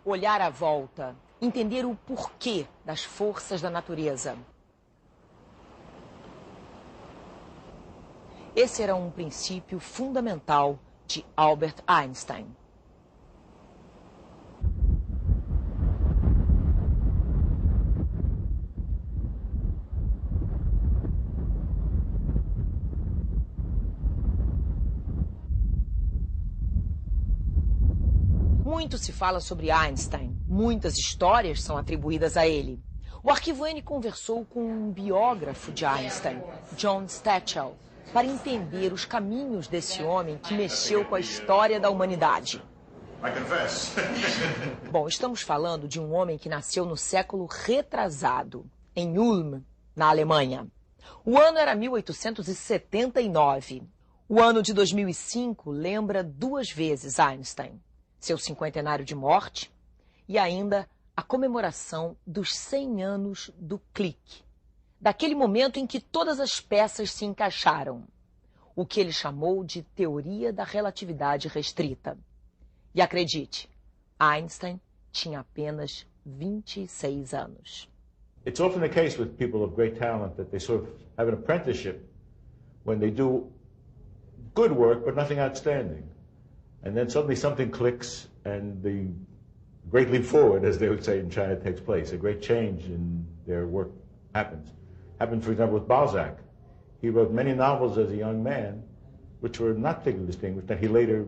olhar à volta, entender o porquê das forças da natureza. Esse era um princípio fundamental de Albert Einstein. Muito se fala sobre Einstein, muitas histórias são atribuídas a ele. O Arquivo N conversou com um biógrafo de Einstein, John Stachel, para entender os caminhos desse homem que mexeu com a história da humanidade. Bom, estamos falando de um homem que nasceu no século retrasado, em Ulm, na Alemanha. O ano era 1879. O ano de 2005 lembra duas vezes Einstein. Seu cinquentenário de morte e ainda a comemoração dos 100 anos do clique, daquele momento em que todas as peças se encaixaram, o que ele chamou de teoria da relatividade restrita. E acredite, Einstein tinha apenas 26 anos. It's often the case with people of great talent that they sort of have an apprenticeship when they do good work but nothing outstanding. And then suddenly something clicks and the great leap forward, as they would say in China, takes place. A great change in their work happens. Happened, for example, with Balzac. He wrote many novels as a young man, which were not particularly distinguished, and he later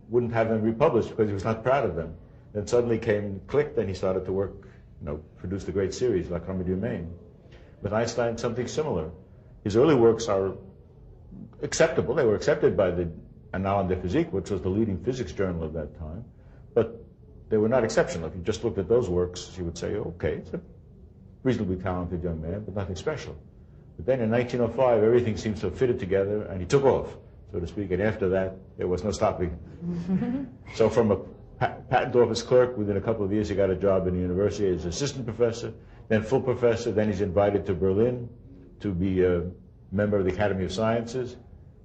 wouldn't have them republished because he was not proud of them. Then suddenly came, clicked, and he started to work, produced a great series like Comédie Humaine. With Einstein, something similar. His early works are acceptable. They were accepted by the Annales de Physique, which was the leading physics journal of that time, but they were not exceptional. If you just looked at those works, you would say, okay, it's a reasonably talented young man, but nothing special. But then in 1905, everything seems to have fitted together, and he took off, so to speak, and after that, there was no stopping him. So from a patent office clerk, within a couple of years, he got a job in the university as assistant professor, then full professor, then he's invited to Berlin to be a member of the Academy of Sciences,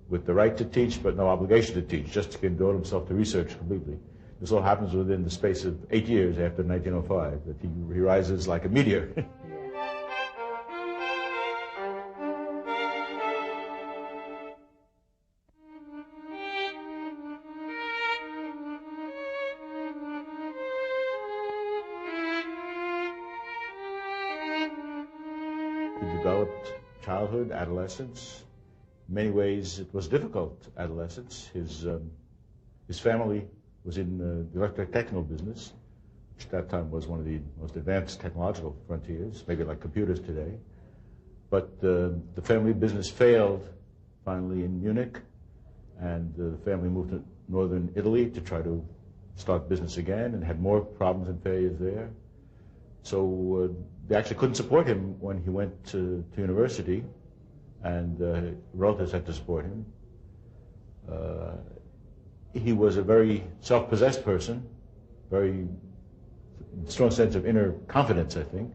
with the right to teach, but no obligation to teach, just to devote himself to research completely. This all happens within the space of 8 years after 1905, that he rises like a meteor. He developed childhood, adolescence. In many ways, it was difficult adolescence. His family was in the electrotechnical business, which at that time was one of the most advanced technological frontiers, maybe like computers today. But the family business failed finally in Munich, and the family moved to northern Italy to try to start business again and had more problems and failures there. So they actually couldn't support him when he went to university, and relatives had to support him. He was a very self-possessed person, very strong sense of inner confidence, I think,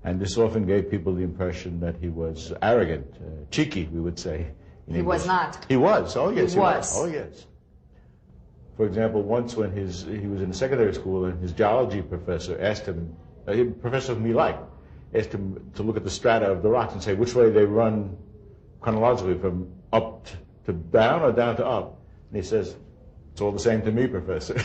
and this often gave people the impression that he was arrogant, cheeky, we would say. He was not. He was, oh yes, he was. Oh yes. For example, once when he was in secondary school and his geology professor asked him, a professor whom he liked, asked him to look at the strata of the rocks and say which way they run chronologically, from up to down or down to up. And he says, it's all the same to me, Professor.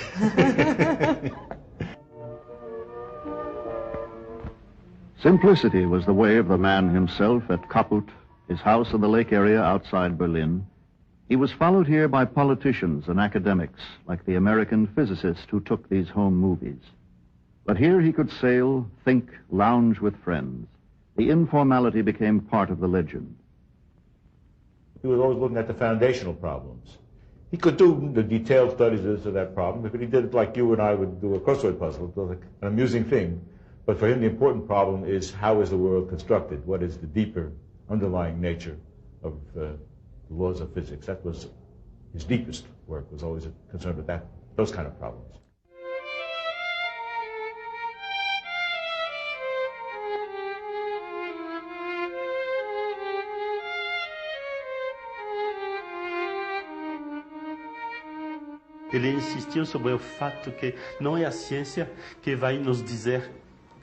Simplicity was the way of the man himself at Kaput, his house in the lake area outside Berlin. He was followed here by politicians and academics, like the American physicist who took these home movies. But here he could sail, think, lounge with friends. The informality became part of the legend. He was always looking at the foundational problems. He could do the detailed studies of this or that problem, but he did it like you and I would do a crossword puzzle. It was like an amusing thing. But for him, the important problem is how is the world constructed? What is the deeper underlying nature of the laws of physics? That was his deepest work, was always concerned with those kind of problems. Ele insistiu sobre o fato que não é a ciência que vai nos dizer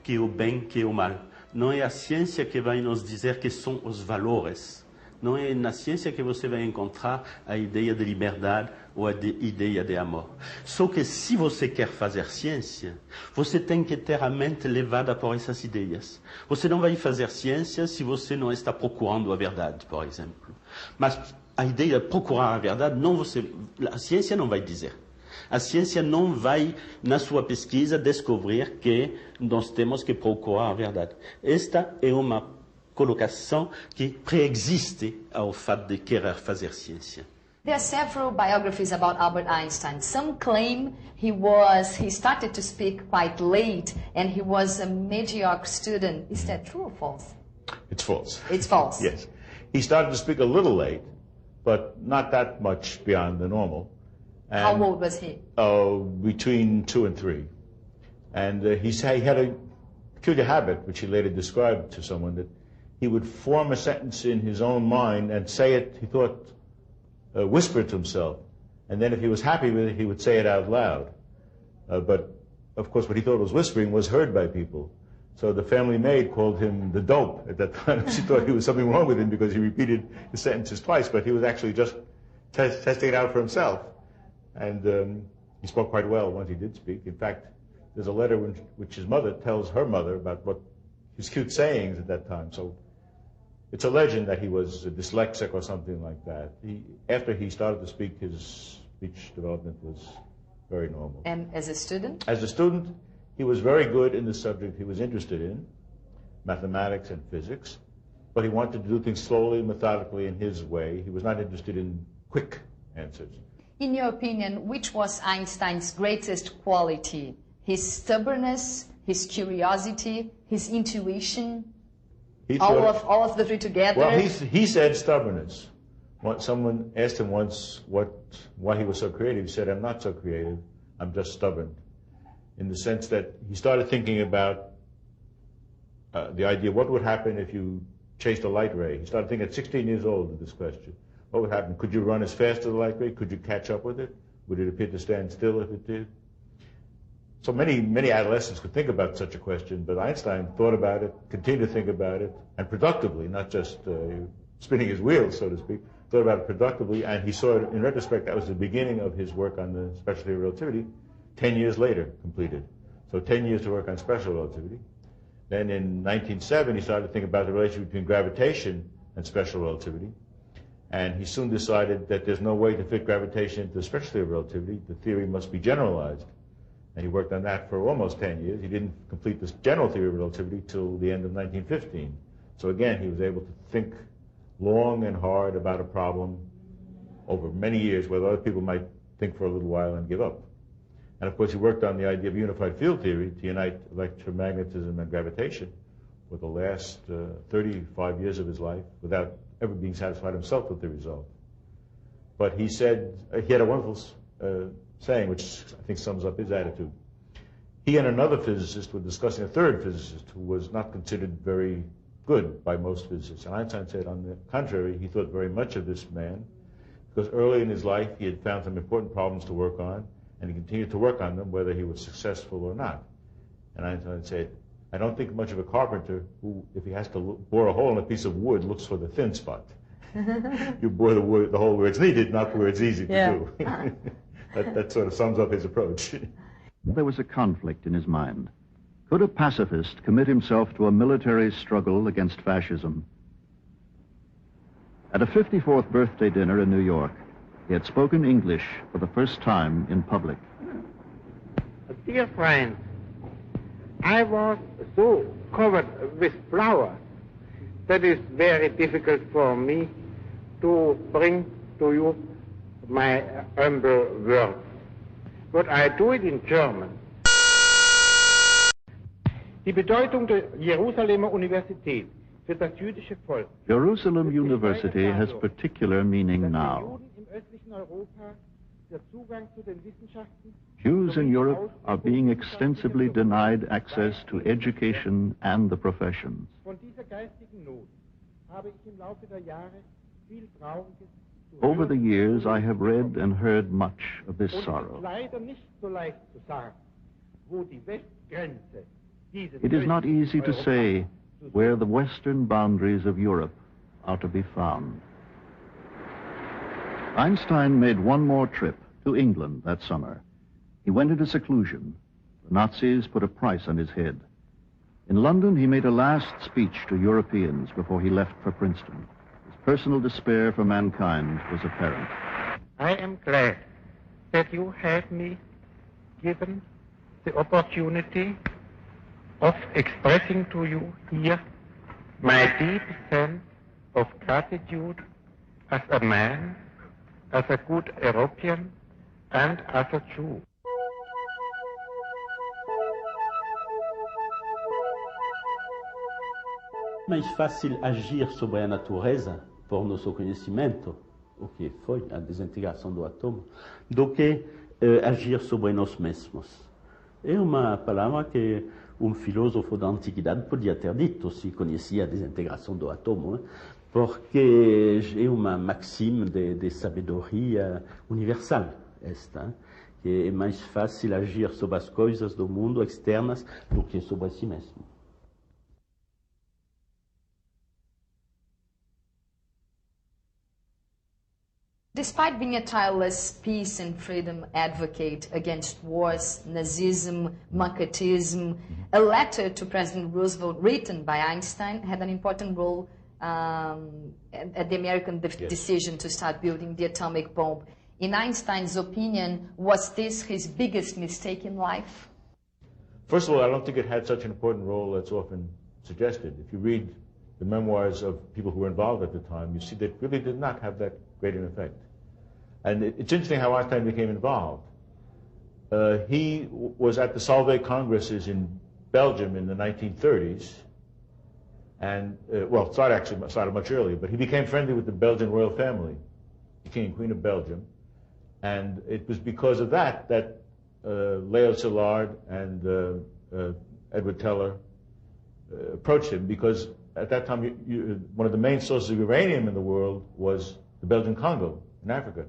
que é o bem, que é o mal. Não é a ciência que vai nos dizer que são os valores. Não é na ciência que você vai encontrar a ideia de liberdade ou a ideia de amor. Só que se você quer fazer ciência, você tem que ter a mente levada por essas ideias. Você não vai fazer ciência se você não está procurando a verdade, por exemplo. Mas a ideia de procurar a verdade, a ciência não vai dizer. A ciência não vai, na sua pesquisa, descobrir que nós temos que procurar a verdade. Esta é uma colocação que preexiste ao fato de querer fazer ciência. There are several biographies about Albert Einstein. Some claim he started to speak quite late and he was a mediocre student. Is that true or false? It's false. It's false. Yes. He started to speak a little late, but not that much beyond the normal. And, how old was he? Between 2 and 3. And he had a peculiar habit, which he later described to someone, that he would form a sentence in his own mind and say it, he thought, whisper to himself. And then if he was happy with it, he would say it out loud. But, of course, what he thought was whispering was heard by people. So the family maid called him the dope at that time. She thought there was something wrong with him because he repeated his sentences twice, but he was actually just testing it out for himself. And he spoke quite well once he did speak. In fact, there's a letter which his mother tells her mother about what his cute sayings at that time. So it's a legend that he was dyslexic or something like that. After he started to speak, his speech development was very normal. And as a student? As a student, he was very good in the subject he was interested in, mathematics and physics, but he wanted to do things slowly, methodically, in his way. He was not interested in quick answers. In your opinion, which was Einstein's greatest quality? His stubbornness, his curiosity, his intuition? All of the three together? Well, he said stubbornness. Someone asked him once why he was so creative. He said, I'm not so creative, I'm just stubborn. In the sense that he started thinking about the idea, what would happen if you chased a light ray? He started thinking at 16 years old of this question. What would happen? Could you run as fast as the light ray? Could you catch up with it? Would it appear to stand still if it did? So many adolescents could think about such a question, but Einstein thought about it, continued to think about it, and productively, not just spinning his wheels, so to speak, thought about it productively, and he saw it, in retrospect, that was the beginning of his work on the special theory of relativity, 10 years later completed. So 10 years to work on special relativity. Then in 1907, he started to think about the relationship between gravitation and special relativity. And he soon decided that there's no way to fit gravitation into the special theory of relativity. The theory must be generalized. And he worked on that for almost 10 years. He didn't complete this general theory of relativity till the end of 1915. So again, he was able to think long and hard about a problem over many years, where other people might think for a little while and give up. And of course, he worked on the idea of unified field theory to unite electromagnetism and gravitation for the last 35 years of his life without ever being satisfied himself with the result. But he said, he had a wonderful saying, which I think sums up his attitude. He and another physicist were discussing a third physicist who was not considered very good by most physicists. And Einstein said, on the contrary, he thought very much of this man, because early in his life he had found some important problems to work on, and he continued to work on them whether he was successful or not. And Einstein said, I don't think much of a carpenter who, if he has to bore a hole in a piece of wood, looks for the thin spot. You bore the hole where it's needed, not where it's easy to do. That sort of sums up his approach. There was a conflict in his mind. Could a pacifist commit himself to a military struggle against fascism? At a 54th birthday dinner in New York, he had spoken English for the first time in public. Dear friends, I was so covered with flowers that it's very difficult for me to bring to you my humble words. But I do it in German. Die Bedeutung der Jerusalemer Universität für das jüdische Volk. Jerusalem University has particular meaning now. Jews in Europe are being extensively denied access to education and the professions. Von dieser geistigen Not habe ich im Laufe der Jahre viel Trauriges Over the years, I have read and heard much of this sorrow. It is not easy to say where the western boundaries of Europe are to be found. Einstein made one more trip to England that summer. He went into seclusion. The Nazis put a price on his head. In London, he made a last speech to Europeans before he left for Princeton. His personal despair for mankind was apparent. I am glad that you have me given the opportunity of expressing to you here my deep sense of gratitude as a man, as a good European, and as a Jew. Mais fácil agir sobre a natureza, por nosso conhecimento, o que foi a desintegração do átomo, do que agir sobre nós mesmos. É uma palavra que filósofo da antiguidade podia ter dito se conhecia a desintegração do átomo, porque é uma maxime de sabedoria universal esta, que é mais fácil agir sobre as coisas do mundo externas do que sobre si mesmo. Despite being a tireless peace and freedom advocate against wars, Nazism, Macartism, a letter to President Roosevelt written by Einstein had an important role at the American decision to start building the atomic bomb. In Einstein's opinion, was this his biggest mistake in life? First of all, I don't think it had such an important role that's often suggested. If you read the memoirs of people who were involved at the time, you see that it really did not have that great an effect. And it's interesting how Einstein became involved. He was at the Solvay Congresses in Belgium in the 1930s, and, well, started much earlier, but he became friendly with the Belgian royal family, the King and Queen of Belgium, and it was because of that that Leo Szilard and Edward Teller approached him, because at that time, one of the main sources of uranium in the world was the Belgian Congo in Africa.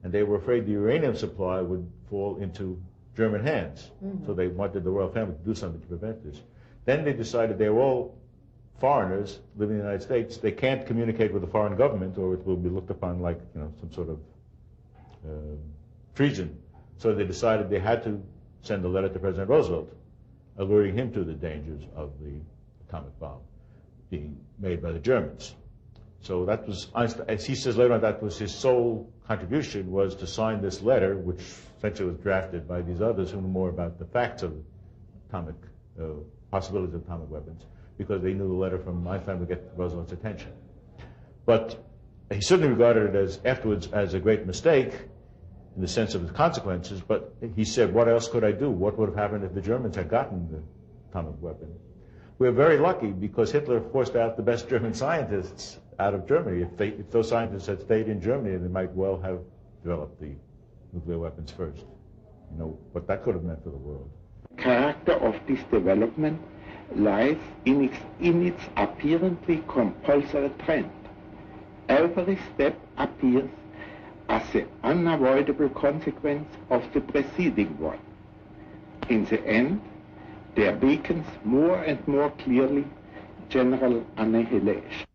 And they were afraid the uranium supply would fall into German hands. Mm-hmm. So they wanted the royal family to do something to prevent this. Then they decided they were all foreigners living in the United States. They can't communicate with a foreign government, or it will be looked upon like, you know, some sort of treason. So they decided they had to send a letter to President Roosevelt, alerting him to the dangers of the atomic bomb being made by the Germans. So that was Einstein, as he says later on, that was his sole contribution, was to sign this letter, which essentially was drafted by these others who knew more about the facts of atomic possibilities of atomic weapons, because they knew the letter from Einstein would get Roosevelt's attention. But he certainly regarded it as afterwards as a great mistake in the sense of the consequences, but he said, what else could I do? What would have happened if the Germans had gotten the atomic weapon? We're very lucky because Hitler forced out the best German scientists out of Germany. If those scientists had stayed in Germany, they might well have developed the nuclear weapons first. You know, what that could have meant for the world. The character of this development lies in its apparently compulsory trend. Every step appears as an unavoidable consequence of the preceding one. In the end, there beacons more and more clearly general annihilation.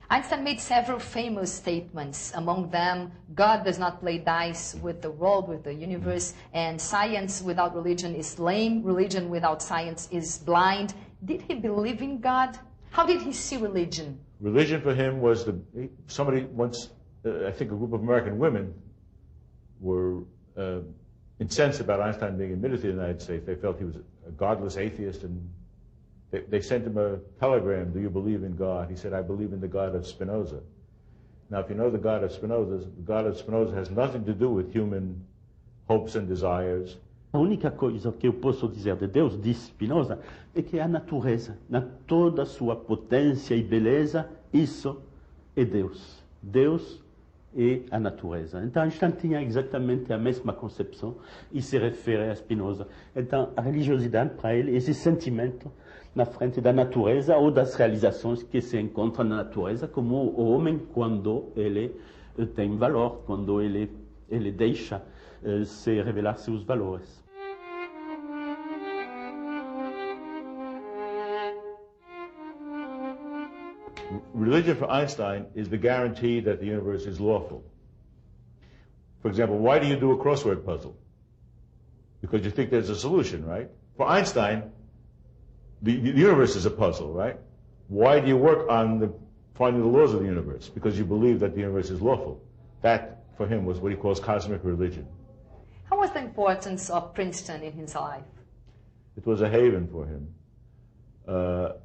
Einstein made several famous statements, among them, God does not play dice with the world, with the universe, and science without religion is lame, religion without science is blind. Did he believe in God? How did he see religion? Religion for him was somebody once, I think a group of American women were incensed about Einstein being admitted to the United States. They felt he was a godless atheist, and they sent him a telegram, do you believe in God? He said, I believe in the God of Spinoza. Now, if you know the God of Spinoza has nothing to do with human hopes and desires. A única coisa que eu posso dizer de Deus, diz Spinoza, é que a natureza, na toda a sua potência e beleza, isso é Deus. Deus é a natureza. Então, Einstein tinha exatamente a mesma concepção e se refere a Spinoza. Então, a religiosidade, para ele, é esse sentimento na frente da natureza ou das realizações que se encontram na natureza, como o homem quando ele tem valor quando ele deixa se revelar seus valores. Religion for Einstein is the guarantee that the universe is lawful. For example, why do you do a crossword puzzle? Because you think there's a solution, right? For Einstein, the universe is a puzzle, right? Why do you work on finding the laws of the universe? Because you believe that the universe is lawful. That, for him, was what he calls cosmic religion. How was the importance of Princeton in his life? It was a haven for him.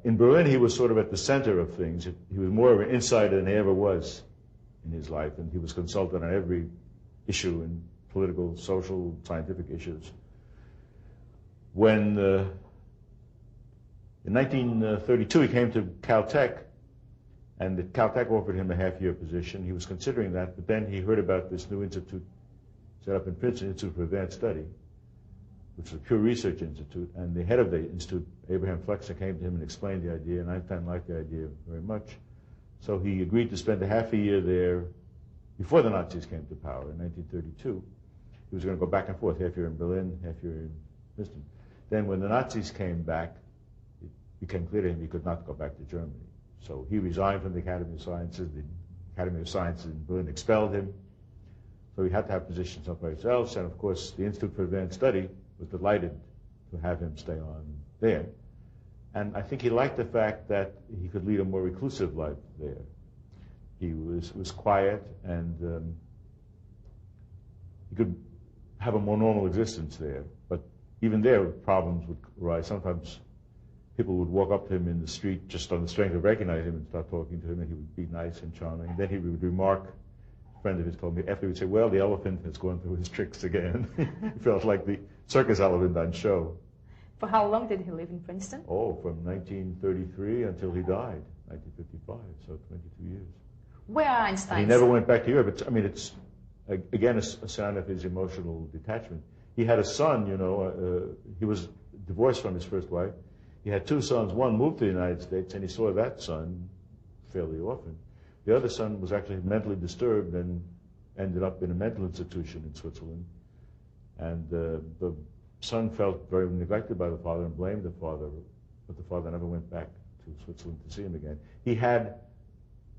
In Berlin, he was sort of at the center of things. He was more of an insider than he ever was in his life, and he was consulted on every issue in political, social, scientific issues. When, in 1932, he came to Caltech, and Caltech offered him a half-year position. He was considering that, but then he heard about this new institute set up in Princeton, Institute for Advanced Study, which is a pure research institute, and the head of the institute, Abraham Flexner, came to him and explained the idea, and Einstein liked the idea very much. So he agreed to spend a half a year there before the Nazis came to power in 1932. He was going to go back and forth, half year in Berlin, half year in Princeton. Then when the Nazis came back, it became clear to him he could not go back to Germany. So he resigned from the Academy of Sciences. The Academy of Sciences in Berlin expelled him. So he had to have positions someplace else, and of course the Institute for Advanced Study was delighted to have him stay on there. And I think he liked the fact that he could lead a more reclusive life there. He was quiet, and he could have a more normal existence there. But even there, problems would arise. Sometimes people would walk up to him in the street just on the strength of recognizing him and start talking to him, and he would be nice and charming. And then he would remark, a friend of his told me, after he would say, well, the elephant has gone through his tricks again. He felt like the circus elephant on show. For how long did he live in Princeton? Oh, from 1933 until he died, 1955, so 22 years. Where are Einstein's? He never went back to Europe. I mean, it's, again, a sign of his emotional detachment. He had a son, you know, he was divorced from his first wife. He had two sons. One moved to the United States, and he saw that son fairly often. The other son was actually mentally disturbed and ended up in a mental institution in Switzerland. And the son felt very neglected by the father and blamed the father, but the father never went back to Switzerland to see him again. He had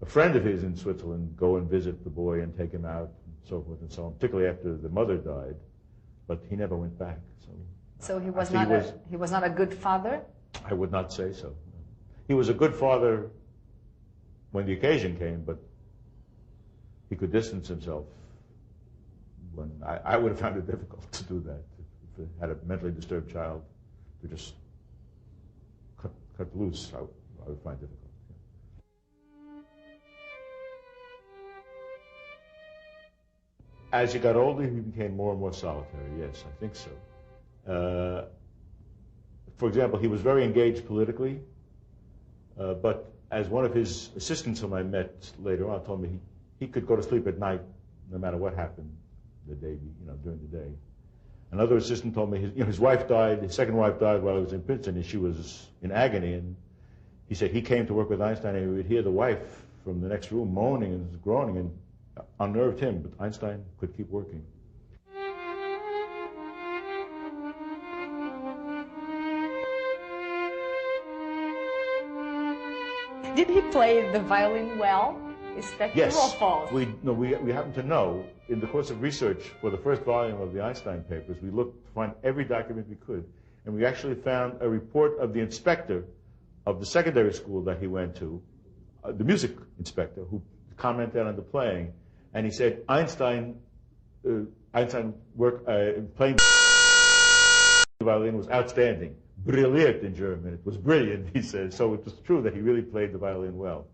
a friend of his in Switzerland go and visit the boy and take him out and so forth and so on, particularly after the mother died, but he never went back. So he was not a good father? I would not say so. He was a good father when the occasion came, but he could distance himself. When I would have found it difficult to do that. If I had a mentally disturbed child, to just cut loose, I would find it difficult. As he got older, he became more and more solitary. Yes, I think so. For example, he was very engaged politically, but as one of his assistants whom I met later on told me, he could go to sleep at night no matter what happened the day, during the day. Another assistant told me his wife died, his second wife died while he was in Princeton, and she was in agony. And he said he came to work with Einstein, and he would hear the wife from the next room moaning and groaning, and unnerved him. But Einstein could keep working. Did he play the violin well? Is that true or false? We happen to know, in the course of research for the first volume of the Einstein papers, we looked to find every document we could, and we actually found a report of the inspector of the secondary school that he went to, the music inspector, who commented on the playing, and he said Einstein work playing the violin was outstanding. Brilliant in German. It was brilliant, he said. So it was true that he really played the violin well.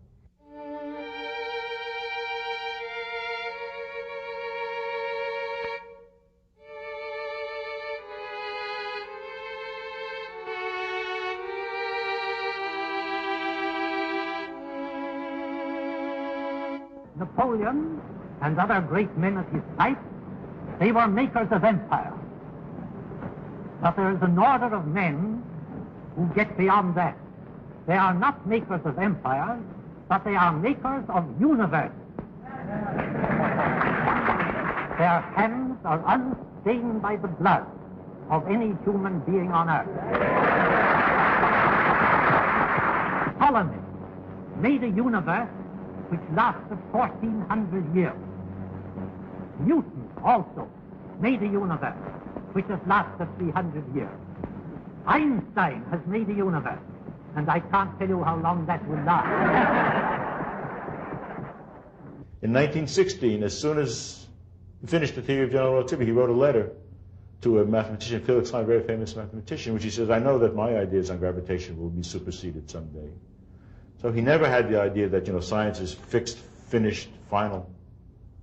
Napoleon and other great men of his type, they were makers of empire. But there is an order of men who get beyond that. They are not makers of empires, but they are makers of universes. Their hands are unstained by the blood of any human being on earth. Ptolemy made a universe which lasted 1,400 years. Newton also made a universe which has lasted 300 years. Einstein has made a universe, and I can't tell you how long that will last. In 1916, as soon as he finished the theory of general relativity, he wrote a letter to a mathematician, Felix Klein, a very famous mathematician, which he says, I know that my ideas on gravitation will be superseded someday. So he never had the idea that, science is fixed, finished, final.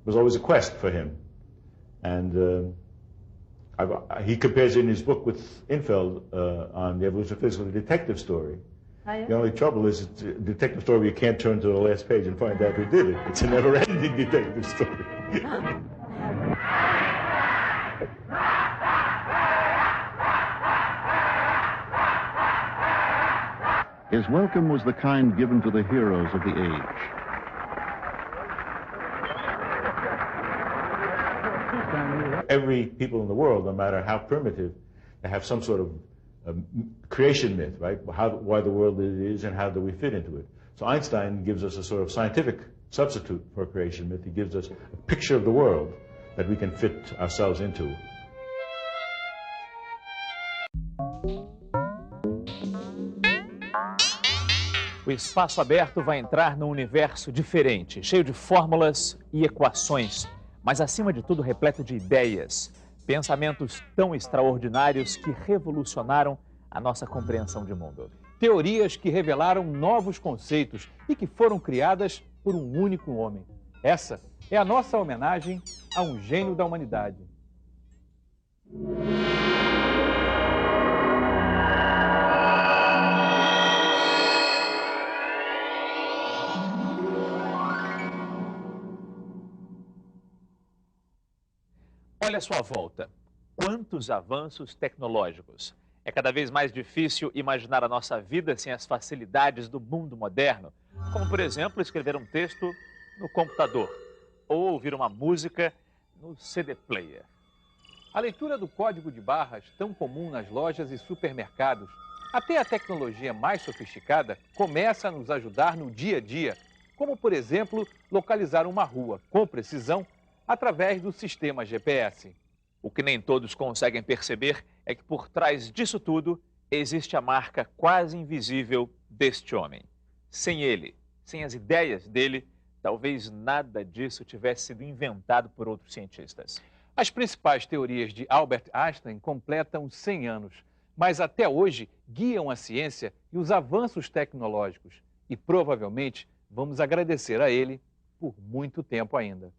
It was always a quest for him. And he compares it in his book with Infeld on the evolution of physics with a detective story. Oh, yeah? The only trouble is it's a detective story where you can't turn to the last page and find out who did it. It's a never-ending detective story. His welcome was the kind given to the heroes of the age. Every people in the world, no matter how primitive, they have some sort of creation myth, right? Why the world is and how do we fit into it. So Einstein gives us a sort of scientific substitute for a creation myth. He gives us a picture of the world that we can fit ourselves into. O espaço aberto vai entrar num universo diferente, cheio de fórmulas e equações, mas acima de tudo repleto de ideias, pensamentos tão extraordinários que revolucionaram a nossa compreensão de mundo. Teorias que revelaram novos conceitos e que foram criadas por um único homem. Essa é a nossa homenagem a um gênio da humanidade. Olha à sua volta, quantos avanços tecnológicos. É cada vez mais difícil imaginar a nossa vida sem as facilidades do mundo moderno, como, por exemplo, escrever um texto no computador ou ouvir uma música no CD player. A leitura do código de barras, tão comum nas lojas e supermercados, até a tecnologia mais sofisticada começa a nos ajudar no dia a dia, como, por exemplo, localizar uma rua com precisão através do sistema GPS. O que nem todos conseguem perceber é que por trás disso tudo existe a marca quase invisível deste homem. Sem ele, sem as ideias dele, talvez nada disso tivesse sido inventado por outros cientistas. As principais teorias de Albert Einstein completam 100 anos, mas até hoje guiam a ciência e os avanços tecnológicos. E provavelmente vamos agradecer a ele por muito tempo ainda.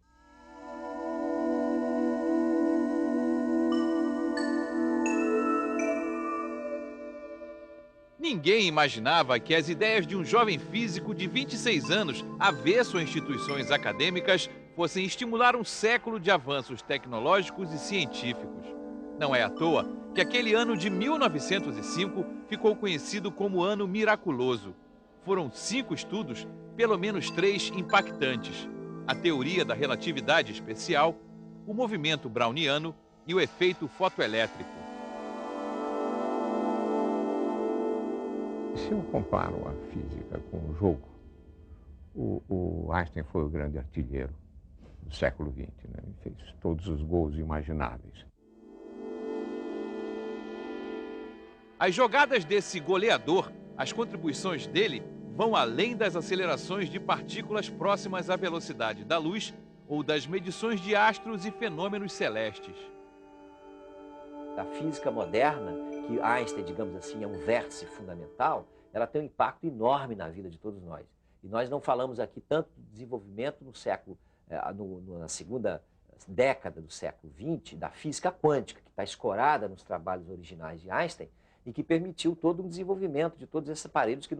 Ninguém imaginava que as ideias de um jovem físico de 26 anos, avesso a instituições acadêmicas, fossem estimular um século de avanços tecnológicos e científicos. Não é à toa que aquele ano de 1905 ficou conhecido como Ano Miraculoso. Foram 5 estudos, pelo menos 3 impactantes: a teoria da relatividade especial, o movimento browniano e o efeito fotoelétrico. Se eu comparo a física com o jogo, o Einstein foi o grande artilheiro do século XX, né? Ele fez todos os gols imagináveis. As jogadas desse goleador, as contribuições dele vão além das acelerações de partículas próximas à velocidade da luz ou das medições de astros e fenômenos celestes. Da física moderna, que Einstein, digamos assim, é um vértice fundamental, ela tem um impacto enorme na vida de todos nós. E nós não falamos aqui tanto do desenvolvimento no século, na segunda década do século XX, da física quântica, que está escorada nos trabalhos originais de Einstein e que permitiu todo um desenvolvimento de todos esses aparelhos que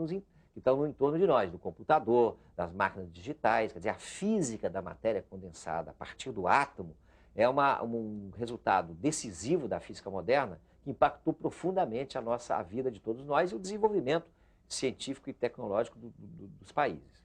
estão no entorno de nós, do computador, das máquinas digitais. Quer dizer, a física da matéria condensada a partir do átomo é um resultado decisivo da física moderna que impactou profundamente a vida de todos nós e o desenvolvimento científico e tecnológico dos países.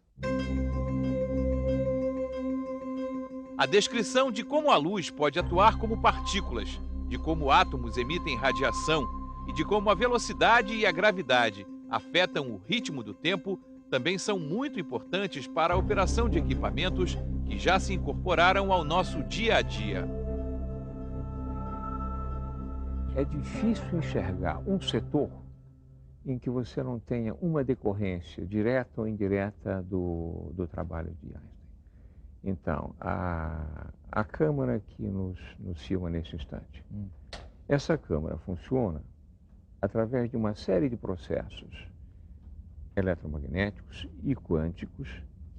A descrição de como a luz pode atuar como partículas, de como átomos emitem radiação e de como a velocidade e a gravidade afetam o ritmo do tempo também são muito importantes para a operação de equipamentos que já se incorporaram ao nosso dia a dia. É difícil enxergar um setor em que você não tenha uma decorrência direta ou indireta do trabalho de Einstein. Então, a câmara que nos filma nesse instante, essa câmara funciona através de uma série de processos eletromagnéticos e quânticos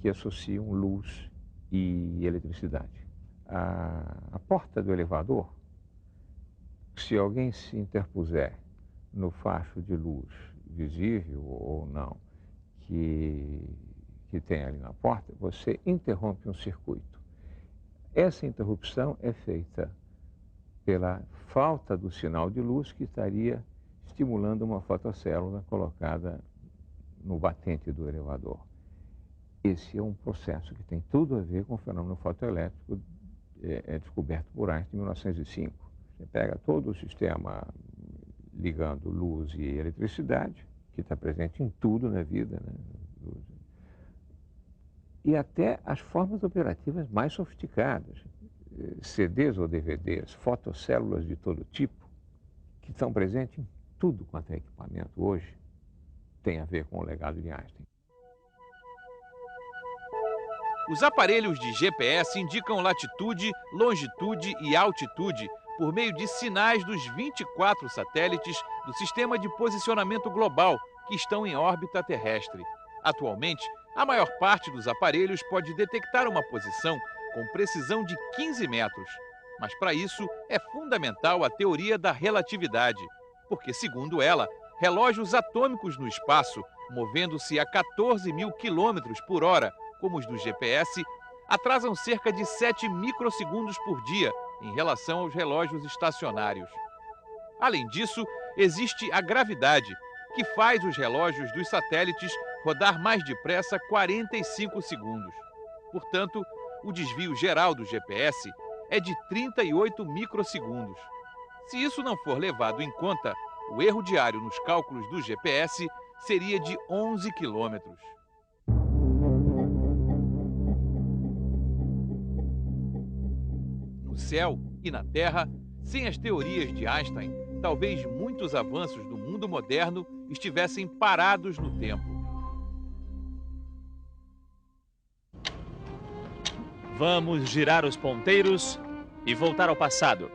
que associam luz e eletricidade. A porta do elevador, se alguém se interpuser no facho de luz visível ou não que tem ali na porta, você interrompe um circuito. Essa interrupção é feita pela falta do sinal de luz que estaria estimulando uma fotocélula colocada no batente do elevador. Esse é um processo que tem tudo a ver com o fenômeno fotoelétrico descoberto por Einstein em 1905. Você pega todo o sistema ligando luz e eletricidade, que está presente em tudo na vida, né? E até as formas operativas mais sofisticadas, CDs ou DVDs, fotocélulas de todo tipo, que estão presentes em tudo quanto é equipamento hoje, tem a ver com o legado de Einstein. Os aparelhos de GPS indicam latitude, longitude e altitude por meio de sinais dos 24 satélites do Sistema de Posicionamento Global que estão em órbita terrestre. Atualmente, a maior parte dos aparelhos pode detectar uma posição com precisão de 15 metros. Mas para isso é fundamental a teoria da relatividade, porque, segundo ela, relógios atômicos no espaço, movendo-se a 14 mil quilômetros por hora, como os do GPS, atrasam cerca de 7 microsegundos por dia em relação aos relógios estacionários. Além disso, existe a gravidade, que faz os relógios dos satélites rodar mais depressa 45 segundos. Portanto, o desvio geral do GPS é de 38 microsegundos. Se isso não for levado em conta, o erro diário nos cálculos do GPS seria de 11 quilômetros. No céu e na Terra, sem as teorias de Einstein, talvez muitos avanços do mundo moderno estivessem parados no tempo. Vamos girar os ponteiros e voltar ao passado.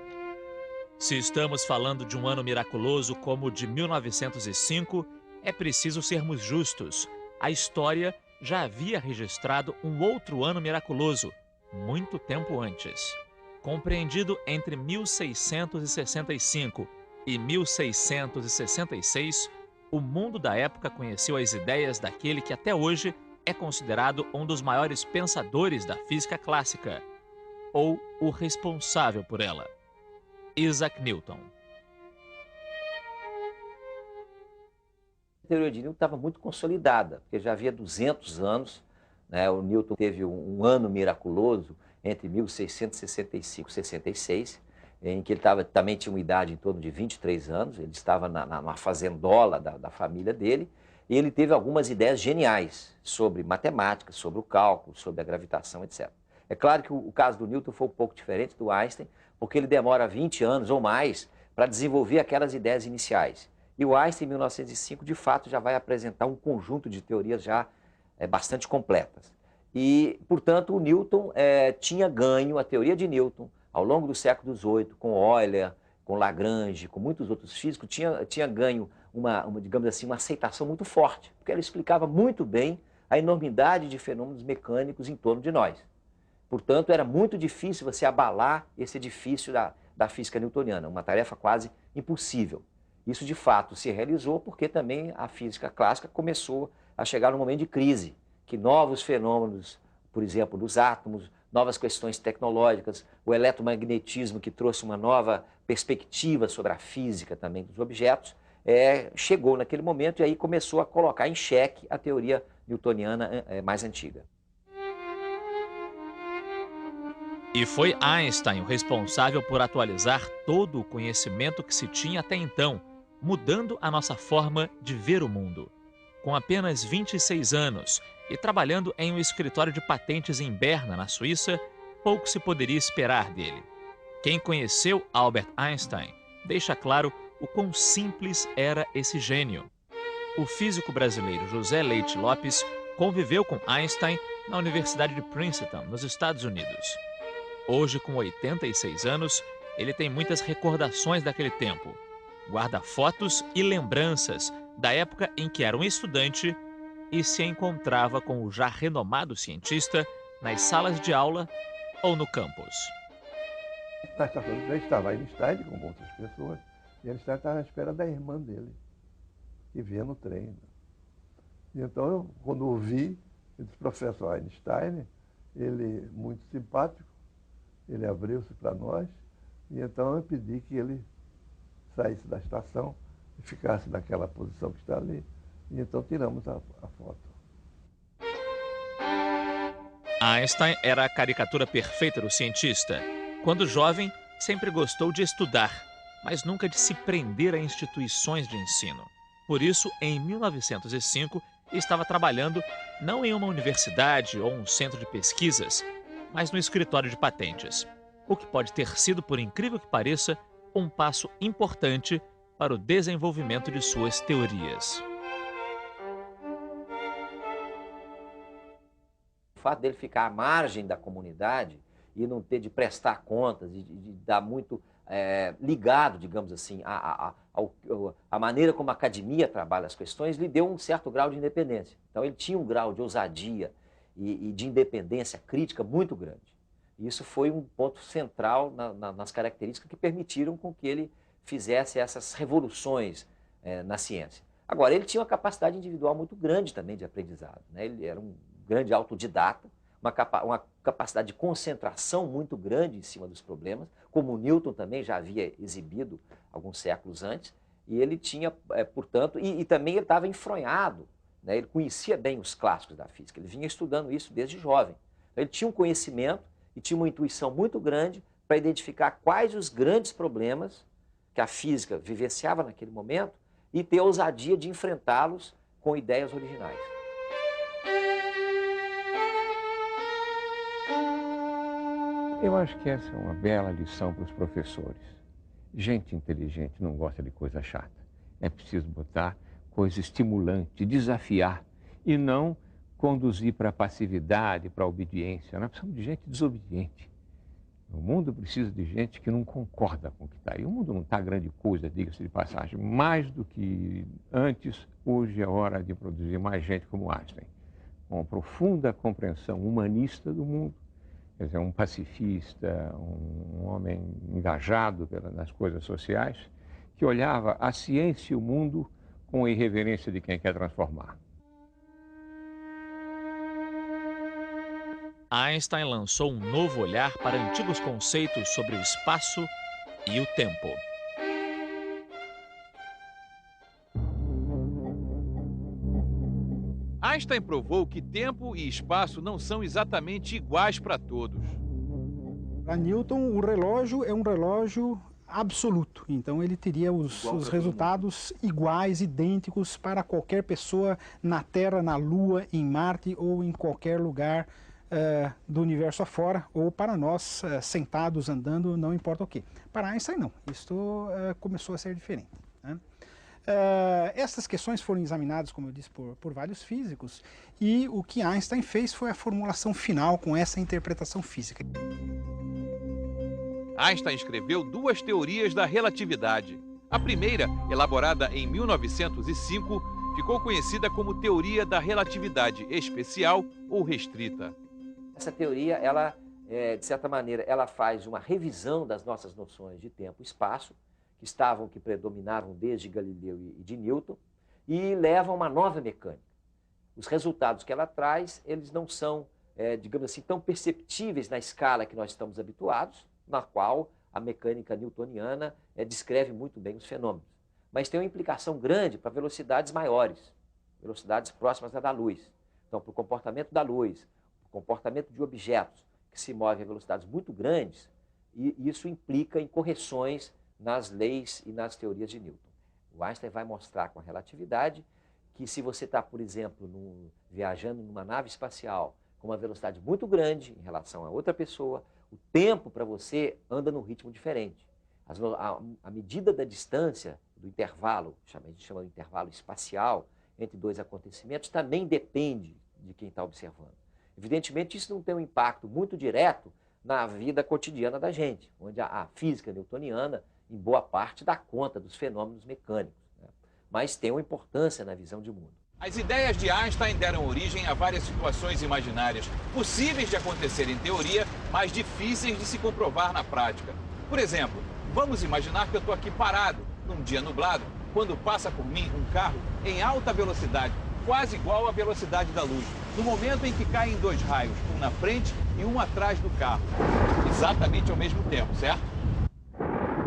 Se estamos falando de um ano miraculoso como o de 1905, é preciso sermos justos. A história já havia registrado um outro ano miraculoso, muito tempo antes. Compreendido entre 1665 e 1666, o mundo da época conheceu as ideias daquele que até hoje é considerado um dos maiores pensadores da física clássica, ou o responsável por ela, Isaac Newton. A teoria de Newton estava muito consolidada, porque já havia 200 anos, né? O Newton teve um ano miraculoso entre 1665 e 66, em que ele também tinha uma idade em torno de 23 anos, ele estava numa fazendola da família dele, e ele teve algumas ideias geniais sobre matemática, sobre o cálculo, sobre a gravitação, etc. É claro que o caso do Newton foi um pouco diferente do Einstein, porque ele demora 20 anos ou mais para desenvolver aquelas ideias iniciais. E o Einstein, em 1905, de fato, já vai apresentar um conjunto de teorias já bastante completas. E, portanto, o Newton tinha ganho, a teoria de Newton, ao longo do século XVIII, com Euler, com Lagrange, com muitos outros físicos, tinha ganho digamos assim, uma aceitação muito forte, porque ela explicava muito bem a enormidade de fenômenos mecânicos em torno de nós. Portanto, era muito difícil você abalar esse edifício da física newtoniana, uma tarefa quase impossível. Isso, de fato, se realizou porque também a física clássica começou a chegar num momento de crise, que novos fenômenos, por exemplo, dos átomos, novas questões tecnológicas, o eletromagnetismo, que trouxe uma nova perspectiva sobre a física também dos objetos, chegou naquele momento e aí começou a colocar em xeque a teoria newtoniana mais antiga. E foi Einstein o responsável por atualizar todo o conhecimento que se tinha até então, mudando a nossa forma de ver o mundo. Com apenas 26 anos e trabalhando em um escritório de patentes em Berna, na Suíça, pouco se poderia esperar dele. Quem conheceu Albert Einstein deixa claro o quão simples era esse gênio. O físico brasileiro José Leite Lopes conviveu com Einstein na Universidade de Princeton, nos Estados Unidos. Hoje, com 86 anos, ele tem muitas recordações daquele tempo. Guarda fotos e lembranças da época em que era um estudante e se encontrava com o já renomado cientista nas salas de aula ou no campus. Na estação de trem estava Einstein com outras pessoas, e Einstein estava à espera da irmã dele, que vinha no trem. E então, quando eu vi, eu disse, professor Einstein, ele muito simpático, ele abriu-se para nós, e então eu pedi que ele saísse da estação e ficasse naquela posição que está ali. E então tiramos a foto. Einstein era a caricatura perfeita do cientista. Quando jovem, sempre gostou de estudar, mas nunca de se prender a instituições de ensino. Por isso, em 1905, estava trabalhando não em uma universidade ou um centro de pesquisas, mas no escritório de patentes. O que pode ter sido, por incrível que pareça, um passo importante para o desenvolvimento de suas teorias. O fato dele ficar à margem da comunidade e não ter de prestar contas, de dar muito ligado, digamos assim, a maneira como a academia trabalha as questões, lhe deu um certo grau de independência. Então ele tinha um grau de ousadia e de independência crítica muito grande. E isso foi um ponto central nas características que permitiram com que ele fizesse essas revoluções na ciência. Agora, ele tinha uma capacidade individual muito grande também de aprendizado, né? Ele era um grande autodidata, uma capacidade de concentração muito grande em cima dos problemas, como o Newton também já havia exibido alguns séculos antes, e ele tinha, portanto, e também ele estava enfronhado, né? Ele conhecia bem os clássicos da física, ele vinha estudando isso desde jovem. Então, ele tinha um conhecimento e tinha uma intuição muito grande para identificar quais os grandes problemas que a física vivenciava naquele momento e ter a ousadia de enfrentá-los com ideias originais. Eu acho que essa é uma bela lição para os professores. Gente inteligente não gosta de coisa chata. É preciso botar coisa estimulante, desafiar e não conduzir para a passividade, para a obediência. Nós precisamos de gente desobediente. O mundo precisa de gente que não concorda com o que está aí. O mundo não está grande coisa, diga-se de passagem. Mais do que antes, hoje é hora de produzir mais gente como Einstein, com uma profunda compreensão humanista do mundo. Quer dizer, um pacifista, um homem engajado nas coisas sociais, que olhava a ciência e o mundo com a irreverência de quem quer transformar. Einstein lançou um novo olhar para antigos conceitos sobre o espaço e o tempo. Einstein provou que tempo e espaço não são exatamente iguais para todos. Para Newton, o relógio é um relógio absoluto. Então, ele teria os resultados iguais, idênticos para qualquer pessoa na Terra, na Lua, em Marte ou em qualquer lugar do universo afora, ou para nós, sentados, andando, não importa o quê. Para Einstein, não. Isto começou a ser diferente, né? Essas questões foram examinadas, como eu disse, por vários físicos, e o que Einstein fez foi a formulação final com essa interpretação física. Einstein escreveu duas teorias da relatividade. A primeira, elaborada em 1905, ficou conhecida como teoria da relatividade especial ou restrita. Essa teoria, ela, de certa maneira, ela faz uma revisão das nossas noções de tempo e espaço, que predominavam desde Galileu e de Newton, e leva a uma nova mecânica. Os resultados que ela traz, eles não são, digamos assim, tão perceptíveis na escala que nós estamos habituados, na qual a mecânica newtoniana descreve muito bem os fenômenos. Mas tem uma implicação grande para velocidades maiores, velocidades próximas à da luz. Então, para o comportamento da luz, para o comportamento de objetos que se move a velocidades muito grandes, e isso implica em correções nas leis e nas teorias de Newton. O Einstein vai mostrar com a relatividade que se você está, por exemplo, viajando numa nave espacial com uma velocidade muito grande em relação a outra pessoa, o tempo para você anda num ritmo diferente. A medida da distância, do intervalo, a gente chama de intervalo espacial, entre dois acontecimentos, também depende de quem está observando. Evidentemente, isso não tem um impacto muito direto na vida cotidiana da gente, onde a física newtoniana, em boa parte, dá conta dos fenômenos mecânicos, né? Mas tem uma importância na visão de mundo. As ideias de Einstein deram origem a várias situações imaginárias, possíveis de acontecer em teoria, mas difíceis de se comprovar na prática. Por exemplo, vamos imaginar que eu estou aqui parado, num dia nublado, quando passa por mim um carro em alta velocidade, quase igual à velocidade da luz, no momento em que caem dois raios, um na frente e um atrás do carro, exatamente ao mesmo tempo, certo?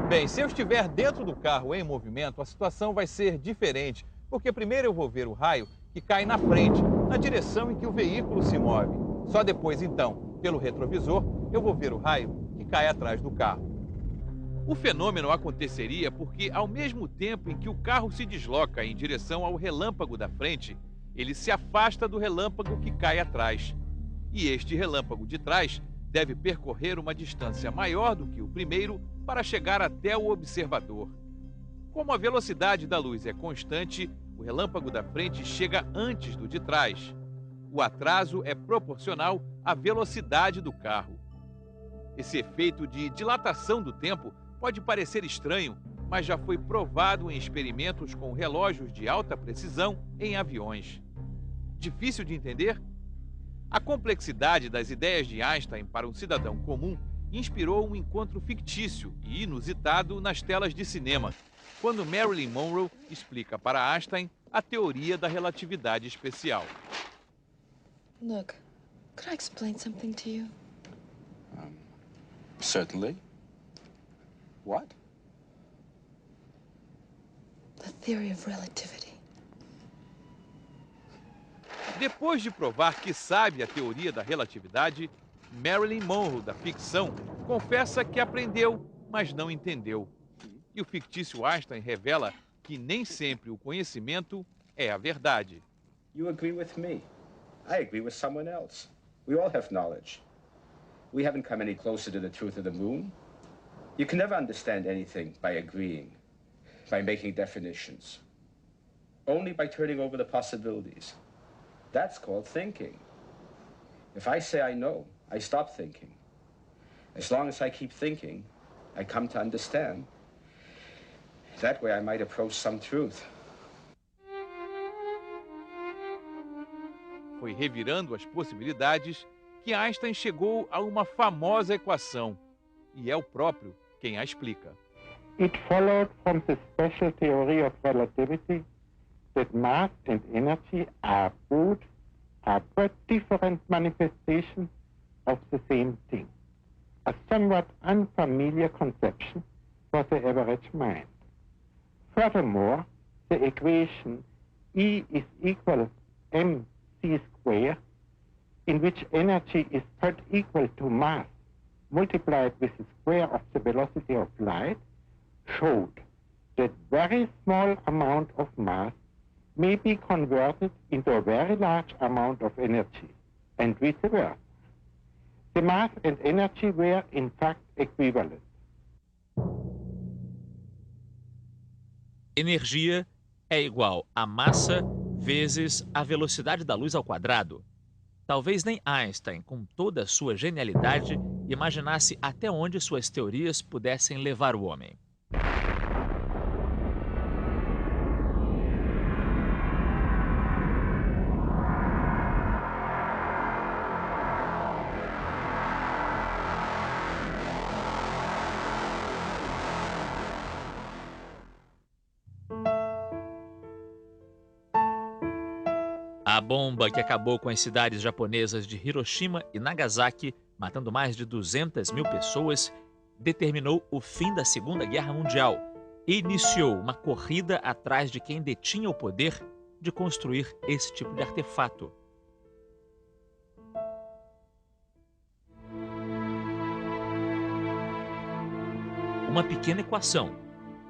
Bem, se eu estiver dentro do carro em movimento, a situação vai ser diferente, porque primeiro eu vou ver o raio que cai na frente, na direção em que o veículo se move. Só depois, então, pelo retrovisor, eu vou ver o raio que cai atrás do carro. O fenômeno aconteceria porque, ao mesmo tempo em que o carro se desloca em direção ao relâmpago da frente, ele se afasta do relâmpago que cai atrás. E este relâmpago de trás deve percorrer uma distância maior do que o primeiro para chegar até o observador. Como a velocidade da luz é constante, o relâmpago da frente chega antes do de trás. O atraso é proporcional à velocidade do carro. Esse efeito de dilatação do tempo pode parecer estranho, mas já foi provado em experimentos com relógios de alta precisão em aviões. Difícil de entender? A complexidade das ideias de Einstein para um cidadão comum inspirou um encontro fictício e inusitado nas telas de cinema, quando Marilyn Monroe explica para Einstein a teoria da relatividade especial. Look, could I explain something to you? Certainly. What? The theory of relativity. Depois de provar que sabe a teoria da relatividade, Marilyn Monroe, da ficção, confessa que aprendeu, mas não entendeu. E o fictício Einstein revela que nem sempre o conhecimento é a verdade. You agree with me. I agree with someone else. We all have knowledge. We haven't come any closer to the truth of the moon. You can never understand anything by agreeing, by making definitions. Only by turning over the possibilities. That's called thinking. If I say I know, I stop thinking. As long as I keep thinking, I come to understand. That way I might approach some truth. Foi revirando as possibilidades que Einstein chegou a uma famosa equação, e é o próprio quem a explica. It followed from the special theory of relativity that mass and energy are but different manifestations of the same thing, a somewhat unfamiliar conception for the average mind. Furthermore, the equation E is equal mc squared, in which energy is put equal to mass multiplied with the square of the velocity of light, showed that very small amount of mass may be converted into a very large amount of energy, and vice versa. The mass and energy were in fact equivalent. Energia é igual a massa vezes a velocidade da luz ao quadrado. Talvez nem Einstein, com toda a sua genialidade, imaginasse até onde suas teorias pudessem levar o homem. A bomba que acabou com as cidades japonesas de Hiroshima e Nagasaki, matando mais de 200 mil pessoas, determinou o fim da Segunda Guerra Mundial e iniciou uma corrida atrás de quem detinha o poder de construir esse tipo de artefato. Uma pequena equação,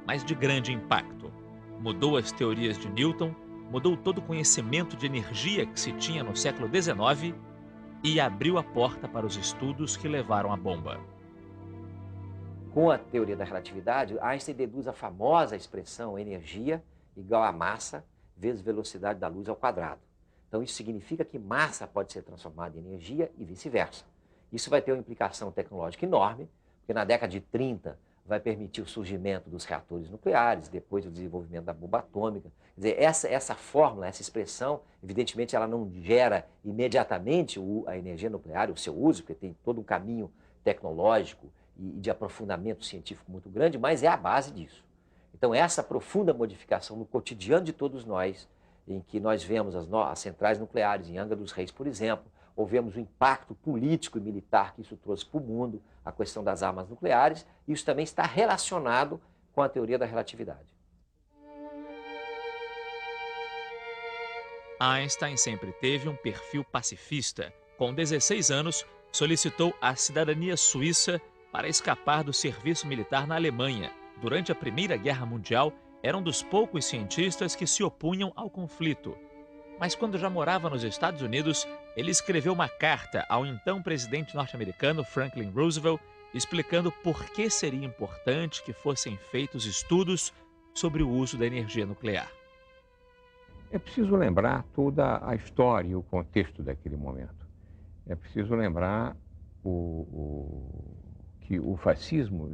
mas de grande impacto. Mudou as teorias de Newton, mudou todo o conhecimento de energia que se tinha no século XIX e abriu a porta para os estudos que levaram à bomba. Com a teoria da relatividade, Einstein deduz a famosa expressão energia igual a massa vezes velocidade da luz ao quadrado. Então isso significa que massa pode ser transformada em energia e vice-versa. Isso vai ter uma implicação tecnológica enorme, porque na década de 30 vai permitir o surgimento dos reatores nucleares, depois o desenvolvimento da bomba atômica. Quer dizer, essa fórmula, essa expressão, evidentemente ela não gera imediatamente a energia nuclear, o seu uso, porque tem todo um caminho tecnológico e de aprofundamento científico muito grande, mas é a base disso. Então essa profunda modificação no cotidiano de todos nós, em que nós vemos as centrais nucleares em Angra dos Reis, por exemplo, ou vemos o impacto político e militar que isso trouxe para o mundo, a questão das armas nucleares, isso também está relacionado com a teoria da relatividade. Einstein sempre teve um perfil pacifista. Com 16 anos, solicitou a cidadania suíça para escapar do serviço militar na Alemanha. Durante a Primeira Guerra Mundial, era um dos poucos cientistas que se opunham ao conflito. Mas quando já morava nos Estados Unidos, ele escreveu uma carta ao então presidente norte-americano Franklin Roosevelt, explicando por que seria importante que fossem feitos estudos sobre o uso da energia nuclear. É preciso lembrar toda a história e o contexto daquele momento. É preciso lembrar que o fascismo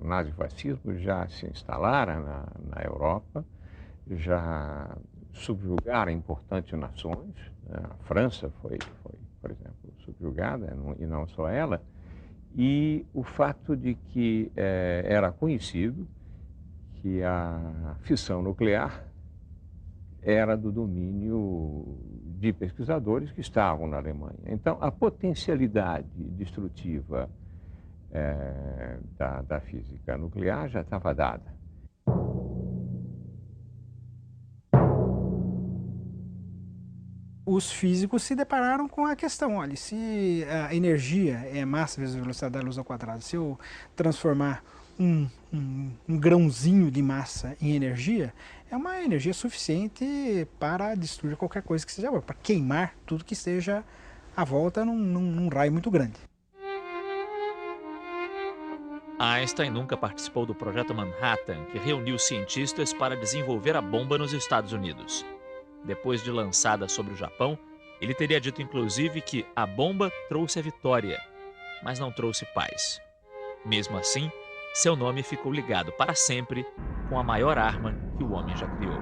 o nazifascismo já se instalara na Europa, já subjugaram importantes nações. A França foi, por exemplo, subjugada, e não só ela, e o fato de que era conhecido que a fissão nuclear era do domínio de pesquisadores que estavam na Alemanha. Então, a potencialidade destrutiva da física nuclear já estava dada. Os físicos se depararam com a questão, olha, se a energia é massa vezes a velocidade da luz ao quadrado, se eu transformar um grãozinho de massa em energia, é uma energia suficiente para destruir qualquer coisa que seja, para queimar tudo que esteja à volta num raio muito grande. Einstein nunca participou do Projeto Manhattan, que reuniu cientistas para desenvolver a bomba nos Estados Unidos. Depois de lançada sobre o Japão, ele teria dito inclusive que a bomba trouxe a vitória, mas não trouxe paz. Mesmo assim, seu nome ficou ligado para sempre com a maior arma que o homem já criou.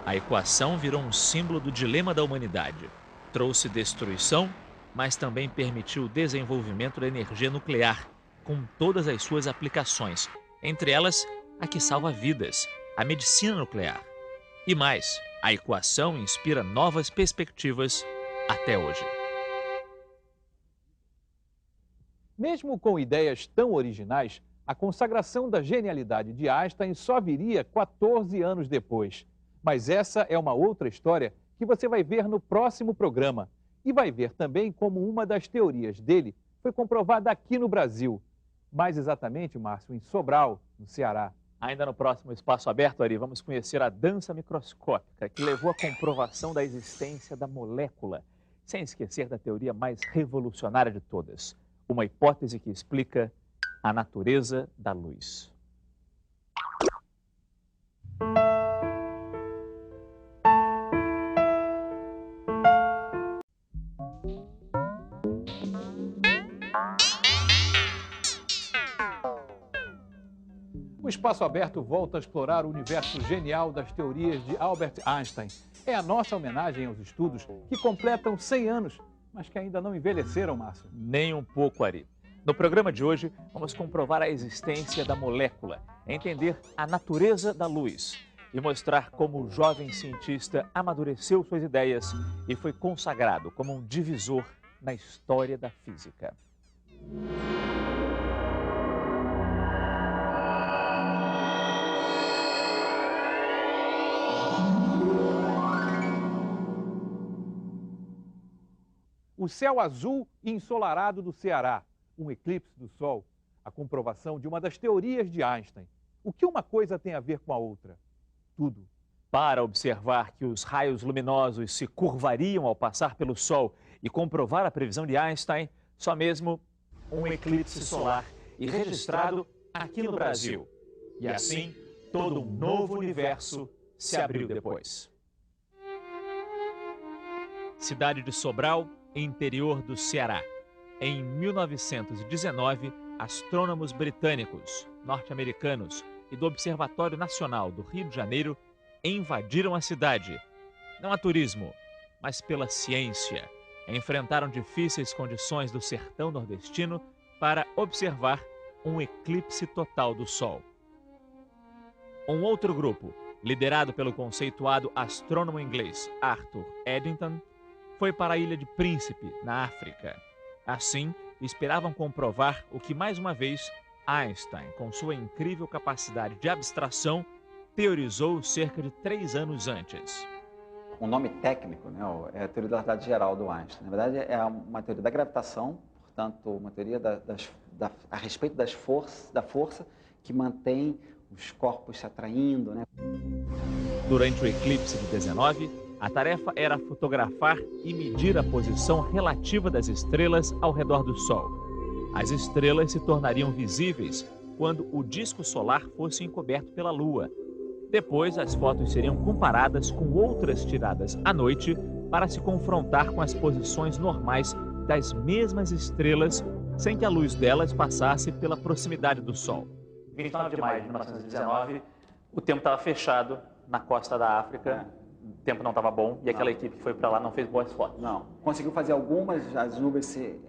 A equação virou um símbolo do dilema da humanidade. Trouxe destruição, mas também permitiu o desenvolvimento da energia nuclear, com todas as suas aplicações, entre elas a que salva vidas, a medicina nuclear. E mais, a equação inspira novas perspectivas até hoje. Mesmo com ideias tão originais, a consagração da genialidade de Einstein só viria 14 anos depois. Mas essa é uma outra história que você vai ver no próximo programa. E vai ver também como uma das teorias dele foi comprovada aqui no Brasil. Mais exatamente, Márcio, em Sobral, no Ceará. Ainda no próximo Espaço Aberto, Ari, vamos conhecer a dança microscópica que levou à comprovação da existência da molécula, sem esquecer da teoria mais revolucionária de todas, uma hipótese que explica a natureza da luz. O Espaço Aberto volta a explorar o universo genial das teorias de Albert Einstein. É a nossa homenagem aos estudos que completam 100 anos, mas que ainda não envelheceram, Márcio. Nem um pouco, Ari. No programa de hoje, vamos comprovar a existência da molécula, entender a natureza da luz e mostrar como o jovem cientista amadureceu suas ideias e foi consagrado como um divisor na história da física. O céu azul e ensolarado do Ceará, um eclipse do Sol, a comprovação de uma das teorias de Einstein. O que uma coisa tem a ver com a outra? Tudo. Para observar que os raios luminosos se curvariam ao passar pelo Sol e comprovar a previsão de Einstein, só mesmo um eclipse solar e registrado aqui no Brasil. E assim, todo um novo universo se abriu depois. Cidade de Sobral, interior do Ceará. Em 1919, astrônomos britânicos, norte-americanos e do Observatório Nacional do Rio de Janeiro invadiram a cidade. Não a turismo, mas pela ciência. Enfrentaram difíceis condições do sertão nordestino para observar um eclipse total do Sol. Um outro grupo, liderado pelo conceituado astrônomo inglês Arthur Eddington, foi para a Ilha de Príncipe, na África. Assim, esperavam comprovar o que, mais uma vez, Einstein, com sua incrível capacidade de abstração, teorizou cerca de 3 anos antes. O nome técnico, né, é a teoria da relatividade geral do Einstein. Na verdade, é uma teoria da gravitação, portanto, uma teoria a respeito da força que mantém os corpos se atraindo, né? Durante o eclipse de 19, a tarefa era fotografar e medir a posição relativa das estrelas ao redor do Sol. As estrelas se tornariam visíveis quando o disco solar fosse encoberto pela Lua. Depois, as fotos seriam comparadas com outras tiradas à noite para se confrontar com as posições normais das mesmas estrelas, sem que a luz delas passasse pela proximidade do Sol. 29 de maio de 1919, o tempo estava fechado na costa da África, o tempo não estava bom e aquela equipe que foi para lá não fez boas fotos. Não, conseguiu fazer algumas, as nuvens se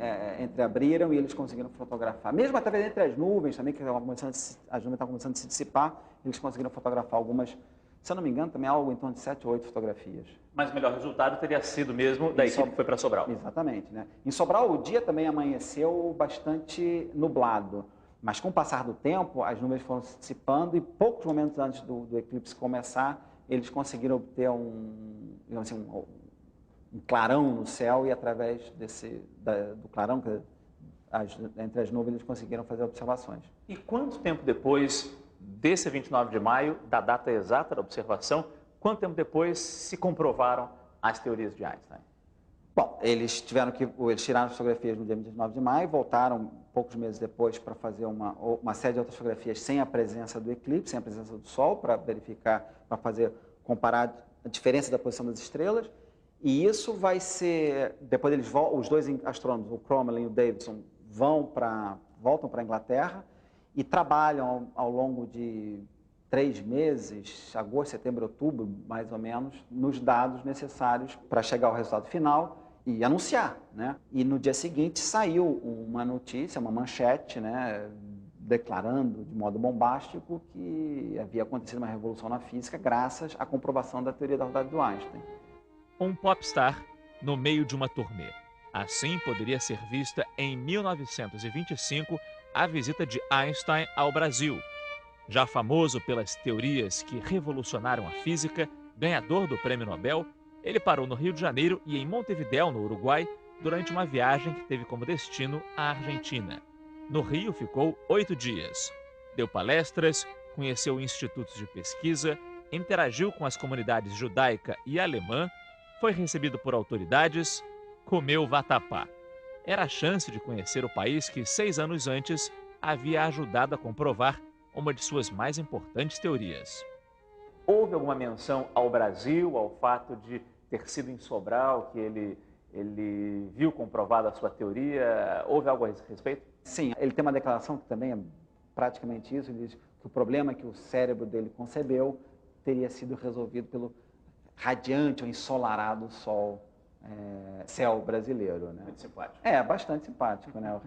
entreabriram e eles conseguiram fotografar. Mesmo através entre as nuvens também, que as nuvens estavam começando a se dissipar, eles conseguiram fotografar algumas, se eu não me engano, também algo em torno de 7 ou 8 fotografias. Mas o melhor resultado teria sido mesmo da equipe que foi para Sobral. Exatamente, né? Em Sobral o dia também amanheceu bastante nublado. Mas com o passar do tempo, as nuvens foram se dissipando e poucos momentos antes do eclipse começar, eles conseguiram obter um clarão no céu e através do clarão, entre as nuvens, eles conseguiram fazer observações. E quanto tempo depois desse 29 de maio, da data exata da observação, quanto tempo depois se comprovaram as teorias de Einstein? Bom, eles tiraram as fotografias no dia 29 de maio, voltaram poucos meses depois para fazer uma série de outras fotografias sem a presença do eclipse, sem a presença do Sol, para verificar, comparar a diferença da posição das estrelas. E isso vai ser, depois os dois astrônomos, o Crommelin e o Davidson, voltam para a Inglaterra e trabalham ao longo de 3 meses, agosto, setembro, outubro, mais ou menos, nos dados necessários para chegar ao resultado final e anunciar, né? E no dia seguinte saiu uma notícia, uma manchete, né, declarando de modo bombástico que havia acontecido uma revolução na física graças à comprovação da teoria da relatividade do Einstein. Um popstar no meio de uma turnê. Assim poderia ser vista em 1925 a visita de Einstein ao Brasil. Já famoso pelas teorias que revolucionaram a física, ganhador do Prêmio Nobel, ele parou no Rio de Janeiro e em Montevidéu, no Uruguai, durante uma viagem que teve como destino a Argentina. No Rio ficou 8 dias. Deu palestras, conheceu institutos de pesquisa, interagiu com as comunidades judaica e alemã, foi recebido por autoridades, comeu vatapá. Era a chance de conhecer o país que 6 anos antes havia ajudado a comprovar uma de suas mais importantes teorias. Houve alguma menção ao Brasil, ao fato de ter sido em Sobral, que ele viu comprovada a sua teoria? Houve algo a esse respeito? Sim, ele tem uma declaração que também é praticamente isso. Ele diz que o problema que o cérebro dele concebeu teria sido resolvido pelo radiante ou ensolarado céu brasileiro, né? Muito simpático. É, bastante simpático, né?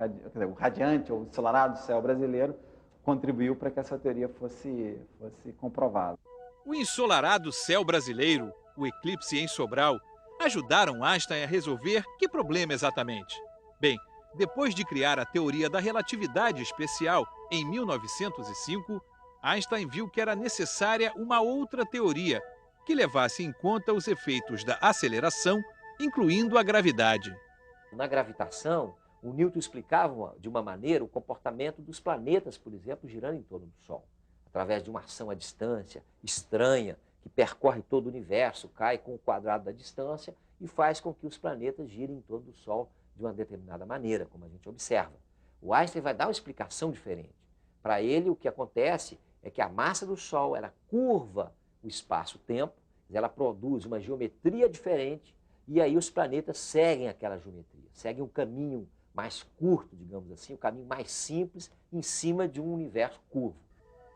O radiante ou ensolarado céu brasileiro contribuiu para que essa teoria fosse comprovada. O ensolarado céu brasileiro, o eclipse em Sobral, ajudaram Einstein a resolver que problema exatamente? Bem, depois de criar a teoria da relatividade especial em 1905, Einstein viu que era necessária uma outra teoria que levasse em conta os efeitos da aceleração, incluindo a gravidade. Na gravitação, o Newton explicava de uma maneira o comportamento dos planetas, por exemplo, girando em torno do Sol, através de uma ação à distância estranha, que percorre todo o universo, cai com o quadrado da distância e faz com que os planetas girem em torno do Sol de uma determinada maneira, como a gente observa. O Einstein vai dar uma explicação diferente. Para ele, o que acontece é que a massa do Sol ela curva o espaço-tempo, ela produz uma geometria diferente e aí os planetas seguem aquela geometria, seguem um caminho mais curto, digamos assim, um caminho mais simples em cima de um universo curvo.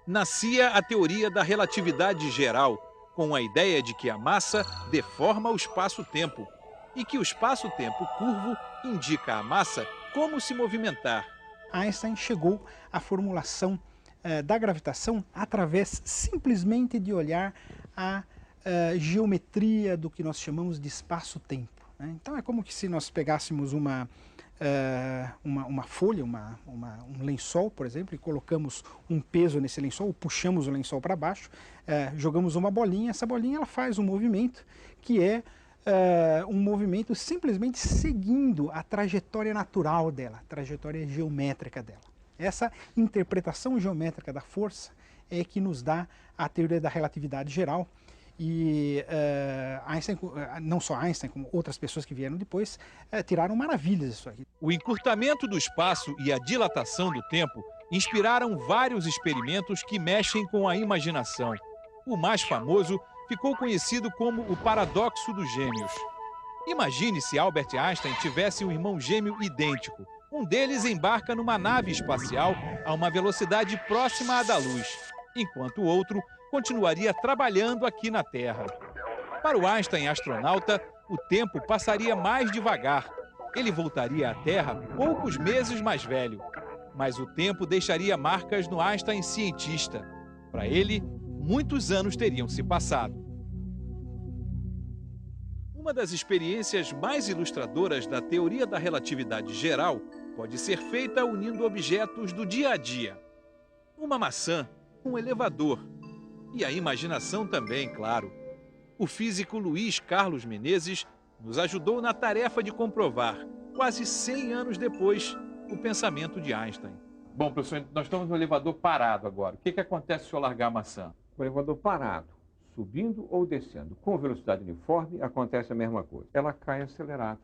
Nascia a teoria da relatividade geral, com a ideia de que a massa deforma o espaço-tempo e que o espaço-tempo curvo indica à massa como se movimentar. Einstein chegou à formulação da gravitação através simplesmente de olhar a geometria do que nós chamamos de espaço-tempo, né? Então é como que se nós pegássemos uma folha, um lençol, por exemplo, e colocamos um peso nesse lençol, puxamos o lençol para baixo, jogamos uma bolinha, essa bolinha ela faz um movimento que é um movimento simplesmente seguindo a trajetória natural dela, a trajetória geométrica dela. Essa interpretação geométrica da força é que nos dá a teoria da relatividade geral. E Einstein, não só Einstein, como outras pessoas que vieram depois, tiraram maravilhas disso aqui. O encurtamento do espaço e a dilatação do tempo inspiraram vários experimentos que mexem com a imaginação. O mais famoso ficou conhecido como o paradoxo dos gêmeos. Imagine se Albert Einstein tivesse um irmão gêmeo idêntico. Um deles embarca numa nave espacial a uma velocidade próxima à da luz, enquanto o outro continuaria trabalhando aqui na Terra. Para o Einstein astronauta, o tempo passaria mais devagar. Ele voltaria à Terra poucos meses mais velho. Mas o tempo deixaria marcas no Einstein cientista. Para ele, muitos anos teriam se passado. Uma das experiências mais ilustradoras da teoria da relatividade geral pode ser feita unindo objetos do dia a dia. Uma maçã, um elevador e a imaginação também, claro. O físico Luiz Carlos Menezes nos ajudou na tarefa de comprovar, quase 100 anos depois, o pensamento de Einstein. Bom, professor, nós estamos no elevador parado agora. O que acontece se eu largar a maçã? O elevador parado, subindo ou descendo, com velocidade uniforme, acontece a mesma coisa. Ela cai acelerada,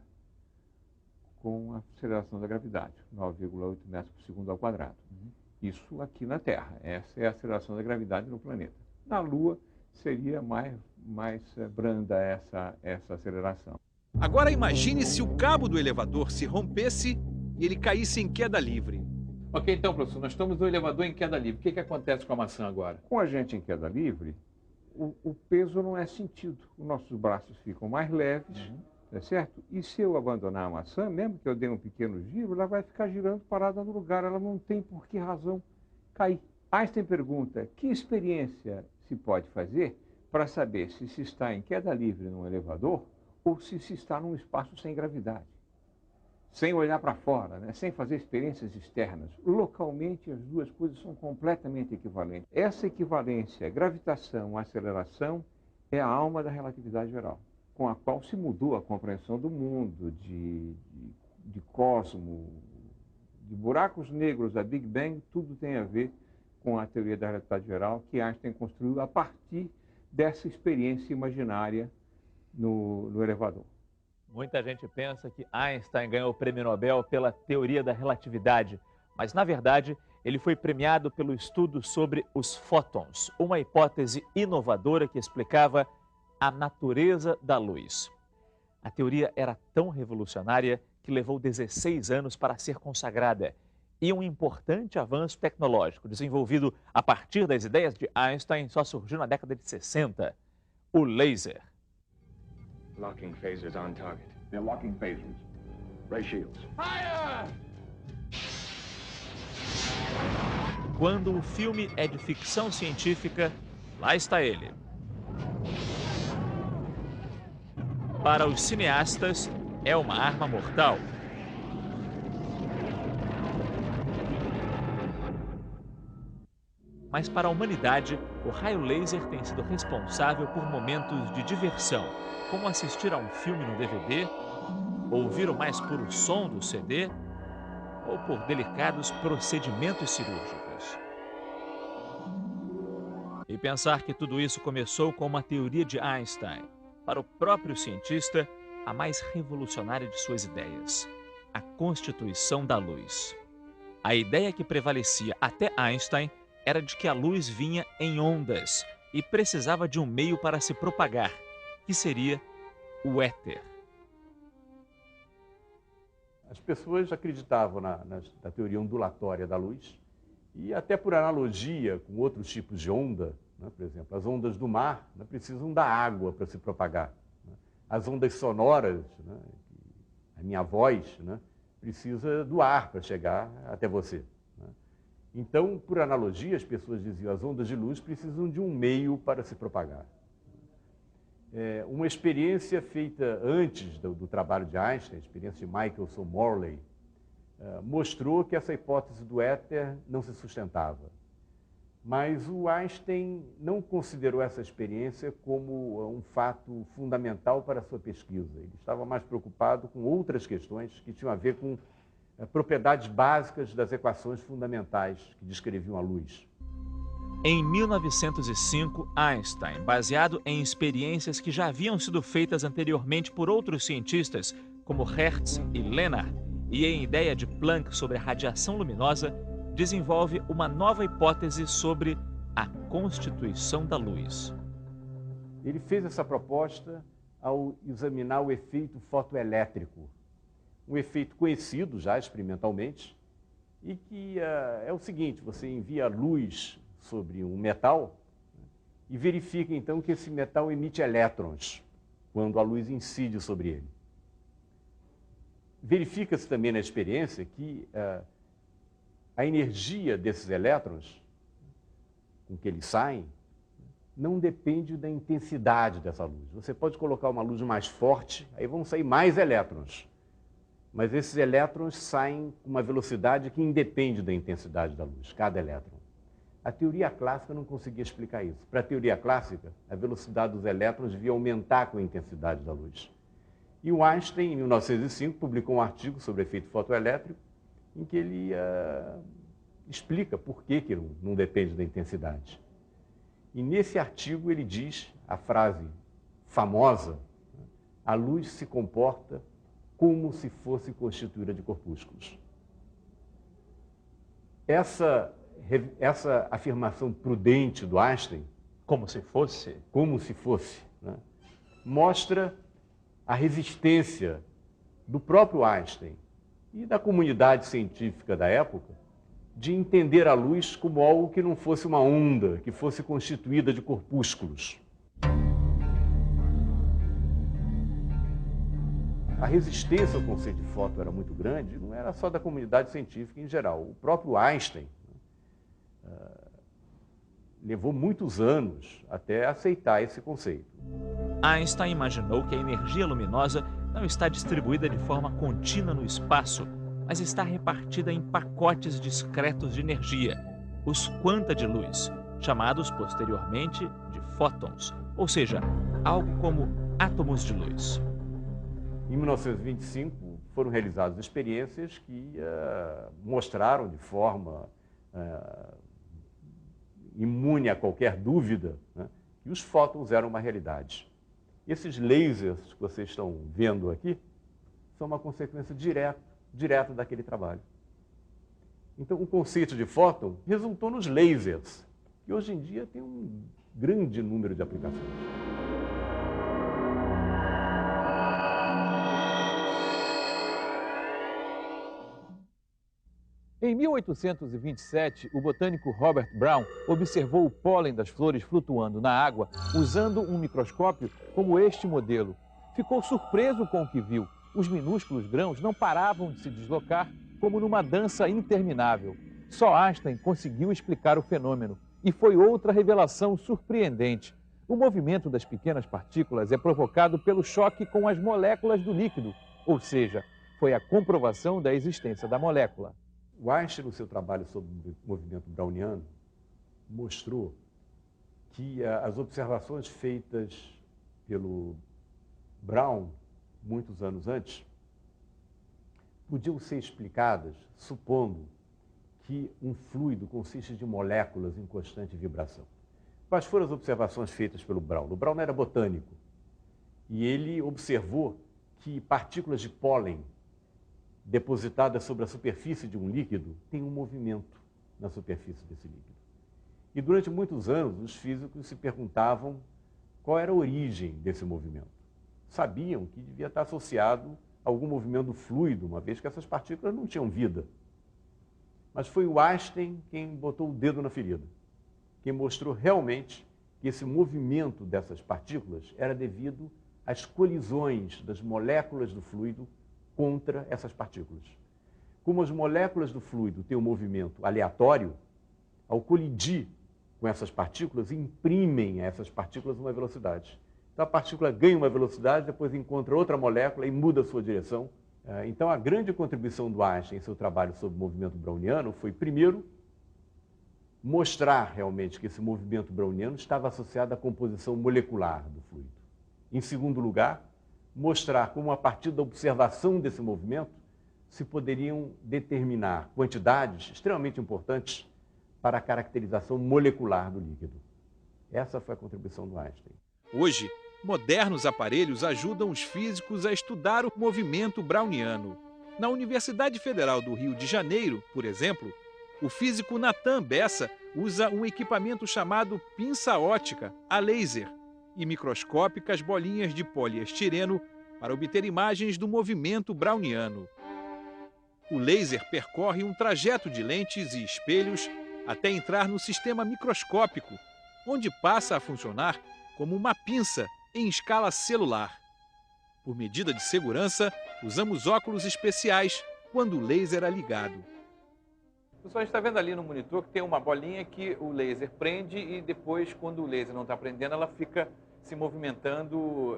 com a aceleração da gravidade, 9,8 metros por segundo ao quadrado. Isso aqui na Terra. Essa é a aceleração da gravidade no planeta. Na Lua, seria mais branda essa aceleração. Agora imagine se o cabo do elevador se rompesse e ele caísse em queda livre. Ok, então, professor, nós estamos no elevador em queda livre. O que acontece com a maçã agora? Com a gente em queda livre, o peso não é sentido. Os nossos braços ficam mais leves, é certo? E se eu abandonar a maçã, mesmo que eu dê um pequeno giro, ela vai ficar girando parada no lugar. Ela não tem por que razão cair. Einstein pergunta, que experiência se pode fazer para saber se se está em queda livre num elevador ou se se está num espaço sem gravidade? Sem olhar para fora, né? Sem fazer experiências externas. Localmente, as duas coisas são completamente equivalentes. Essa equivalência, gravitação, aceleração, é a alma da relatividade geral, com a qual se mudou a compreensão do mundo, de cosmo, de buracos negros, da Big Bang, tudo tem a ver com a teoria da relatividade geral que Einstein construiu a partir dessa experiência imaginária no elevador. Muita gente pensa que Einstein ganhou o prêmio Nobel pela teoria da relatividade, mas, na verdade, ele foi premiado pelo estudo sobre os fótons, uma hipótese inovadora que explicava a natureza da luz. A teoria era tão revolucionária que levou 16 anos para ser consagrada. E um importante avanço tecnológico desenvolvido a partir das ideias de Einstein só surgiu na década de 60, o laser. Locking phasers on target. They're locking phasers. Ray shields. Fire! Quando o filme é de ficção científica, lá está ele. Para os cineastas, é uma arma mortal. Mas para a humanidade, o raio laser tem sido responsável por momentos de diversão, como assistir a um filme no DVD ouvir o mais puro som do CD ou por delicados procedimentos cirúrgicos. E pensar que tudo isso começou com uma teoria de Einstein, para o próprio cientista, a mais revolucionária de suas ideias, a constituição da luz. A ideia que prevalecia até Einstein era de que a luz vinha em ondas e precisava de um meio para se propagar, que seria o éter. As pessoas acreditavam na teoria ondulatória da luz e até por analogia com outros tipos de onda, né, por exemplo, as ondas do mar, né, precisam da água para se propagar. Né? As ondas sonoras, né, a minha voz, né, precisa do ar para chegar até você. Né? Então, por analogia, as pessoas diziam as ondas de luz precisam de um meio para se propagar. Uma experiência feita antes do trabalho de Einstein, a experiência de Michelson Morley, mostrou que essa hipótese do éter não se sustentava. Mas o Einstein não considerou essa experiência como um fato fundamental para a sua pesquisa. Ele estava mais preocupado com outras questões que tinham a ver com propriedades básicas das equações fundamentais que descreviam a luz. Em 1905, Einstein, baseado em experiências que já haviam sido feitas anteriormente por outros cientistas, como Hertz e Lennard, e em ideia de Planck sobre a radiação luminosa, desenvolve uma nova hipótese sobre a constituição da luz. Ele fez essa proposta ao examinar o efeito fotoelétrico, um efeito conhecido já experimentalmente, e que é o seguinte: você envia luz sobre um metal e verifica então que esse metal emite elétrons quando a luz incide sobre ele. Verifica-se também na experiência que a energia desses elétrons, com que eles saem, não depende da intensidade dessa luz. Você pode colocar uma luz mais forte, aí vão sair mais elétrons. Mas esses elétrons saem com uma velocidade que independe da intensidade da luz, cada elétron. A teoria clássica não conseguia explicar isso. Para a teoria clássica, a velocidade dos elétrons devia aumentar com a intensidade da luz. E o Einstein, em 1905, publicou um artigo sobre o efeito fotoelétrico, em que ele explica por que não depende da intensidade. E nesse artigo ele diz a frase famosa: a luz se comporta como se fosse constituída de corpúsculos. Essa afirmação prudente do Einstein, como se fosse, né, mostra a resistência do próprio Einstein e da comunidade científica da época de entender a luz como algo que não fosse uma onda, que fosse constituída de corpúsculos. A resistência ao conceito de fóton era muito grande, não era só da comunidade científica em geral. O próprio Einstein levou muitos anos até aceitar esse conceito. Einstein imaginou que a energia luminosa não está distribuída de forma contínua no espaço, mas está repartida em pacotes discretos de energia, os quanta de luz, chamados posteriormente de fótons, ou seja, algo como átomos de luz. Em 1925, foram realizadas experiências que mostraram de forma imune a qualquer dúvida, né, que os fótons eram uma realidade. Esses lasers que vocês estão vendo aqui são uma consequência direta daquele trabalho. Então, o conceito de fóton resultou nos lasers, que hoje em dia tem um grande número de aplicações. Em 1827, o botânico Robert Brown observou o pólen das flores flutuando na água usando um microscópio como este modelo. Ficou surpreso com o que viu. Os minúsculos grãos não paravam de se deslocar como numa dança interminável. Só Einstein conseguiu explicar o fenômeno. E foi outra revelação surpreendente. O movimento das pequenas partículas é provocado pelo choque com as moléculas do líquido, ou seja, foi a comprovação da existência da molécula. O Einstein, no seu trabalho sobre o movimento browniano, mostrou que as observações feitas pelo Brown, muitos anos antes, podiam ser explicadas supondo que um fluido consiste de moléculas em constante vibração. Quais foram as observações feitas pelo Brown? O Brown era botânico e ele observou que partículas de pólen depositadas sobre a superfície de um líquido têm um movimento na superfície desse líquido. E durante muitos anos, os físicos se perguntavam qual era a origem desse movimento. Sabiam que devia estar associado a algum movimento fluido, uma vez que essas partículas não tinham vida. Mas foi o Einstein quem botou o dedo na ferida, quem mostrou realmente que esse movimento dessas partículas era devido às colisões das moléculas do fluido contra essas partículas. Como as moléculas do fluido têm um movimento aleatório, ao colidir com essas partículas, imprimem a essas partículas uma velocidade. Então a partícula ganha uma velocidade, depois encontra outra molécula e muda a sua direção. Então a grande contribuição do Einstein em seu trabalho sobre o movimento browniano foi, primeiro, mostrar realmente que esse movimento browniano estava associado à composição molecular do fluido. Em segundo lugar, mostrar como, a partir da observação desse movimento, se poderiam determinar quantidades extremamente importantes para a caracterização molecular do líquido. Essa foi a contribuição do Einstein. Hoje, modernos aparelhos ajudam os físicos a estudar o movimento browniano. Na Universidade Federal do Rio de Janeiro, por exemplo, o físico Natan Bessa usa um equipamento chamado pinça ótica, a laser, e microscópicas bolinhas de poliestireno para obter imagens do movimento browniano. O laser percorre um trajeto de lentes e espelhos até entrar no sistema microscópico, onde passa a funcionar como uma pinça em escala celular. Por medida de segurança, usamos óculos especiais quando o laser é ligado. Pessoal, a gente está vendo ali no monitor que tem uma bolinha que o laser prende e depois, quando o laser não está prendendo, ela fica se movimentando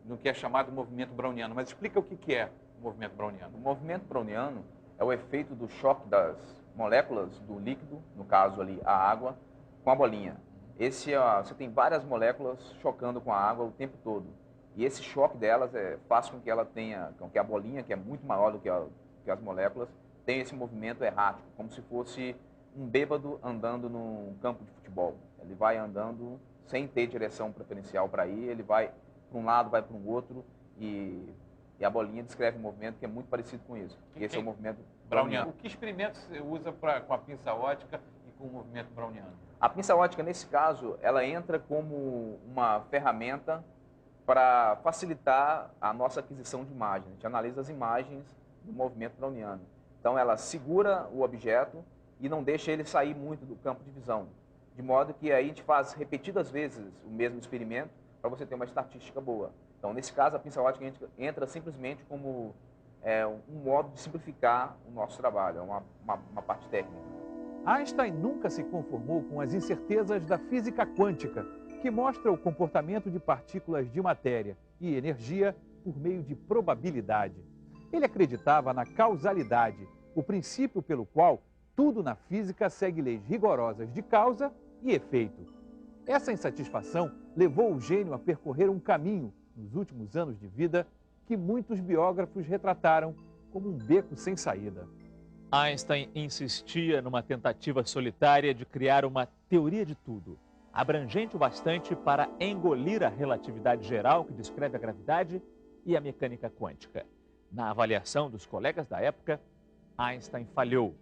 no que é chamado movimento browniano. Mas explica o que é o movimento browniano. O movimento browniano é o efeito do choque das moléculas do líquido, no caso ali a água, com a bolinha. Você tem várias moléculas chocando com a água o tempo todo. E esse choque delas faz com que ela tenha, com que a bolinha, que é muito maior do que as moléculas, tenha esse movimento errático, como se fosse um bêbado andando num campo de futebol. Ele vai andando sem ter direção preferencial para ir, ele vai para um lado, vai para um outro, e a bolinha descreve um movimento que é muito parecido com isso. E esse é o movimento browniano. O que experimentos você usa com a pinça ótica e com o movimento browniano? A pinça ótica, nesse caso, ela entra como uma ferramenta para facilitar a nossa aquisição de imagem. A gente analisa as imagens do movimento browniano. Então, ela segura o objeto e não deixa ele sair muito do campo de visão. De modo que aí a gente faz repetidas vezes o mesmo experimento para você ter uma estatística boa. Então, nesse caso, a pinça ótica entra simplesmente como um modo de simplificar o nosso trabalho, é uma parte técnica. Einstein nunca se conformou com as incertezas da física quântica, que mostra o comportamento de partículas de matéria e energia por meio de probabilidade. Ele acreditava na causalidade, o princípio pelo qual tudo na física segue leis rigorosas de causa e efeito. Essa insatisfação levou o gênio a percorrer um caminho, nos últimos anos de vida, que muitos biógrafos retrataram como um beco sem saída. Einstein insistia numa tentativa solitária de criar uma teoria de tudo, abrangente o bastante para engolir a relatividade geral que descreve a gravidade e a mecânica quântica. Na avaliação dos colegas da época, Einstein falhou.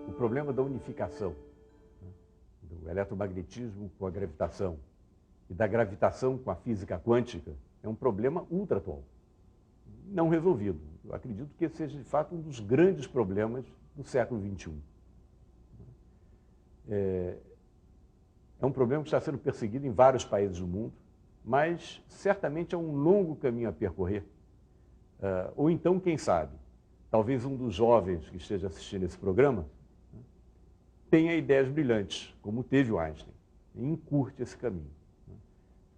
O problema da unificação, do eletromagnetismo com a gravitação e da gravitação com a física quântica, é um problema ultra atual, não resolvido. Eu acredito que esse seja, de fato, um dos grandes problemas do século XXI. É um problema que está sendo perseguido em vários países do mundo, mas certamente é um longo caminho a percorrer. Ou então, quem sabe, talvez um dos jovens que esteja assistindo esse programa tenha ideias brilhantes, como teve o Einstein, e encurte esse caminho,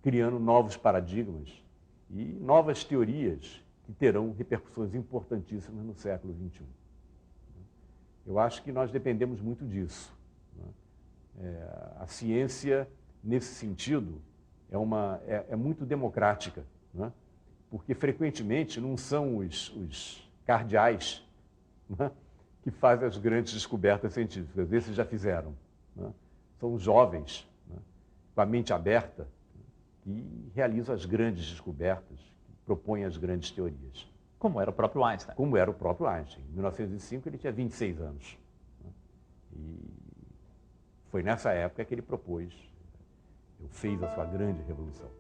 criando novos paradigmas e novas teorias que terão repercussões importantíssimas no século XXI. Eu acho que nós dependemos muito disso. A ciência, nesse sentido, é muito democrática, né? Porque frequentemente não são os cardeais, né, que fazem as grandes descobertas científicas. Esses já fizeram, né? São os jovens, né, com a mente aberta, que realizam as grandes descobertas, que propõem as grandes teorias. Como era o próprio Einstein. Como era o próprio Einstein. Em 1905 ele tinha 26 anos. Né? E foi nessa época que ele fez a sua grande revolução.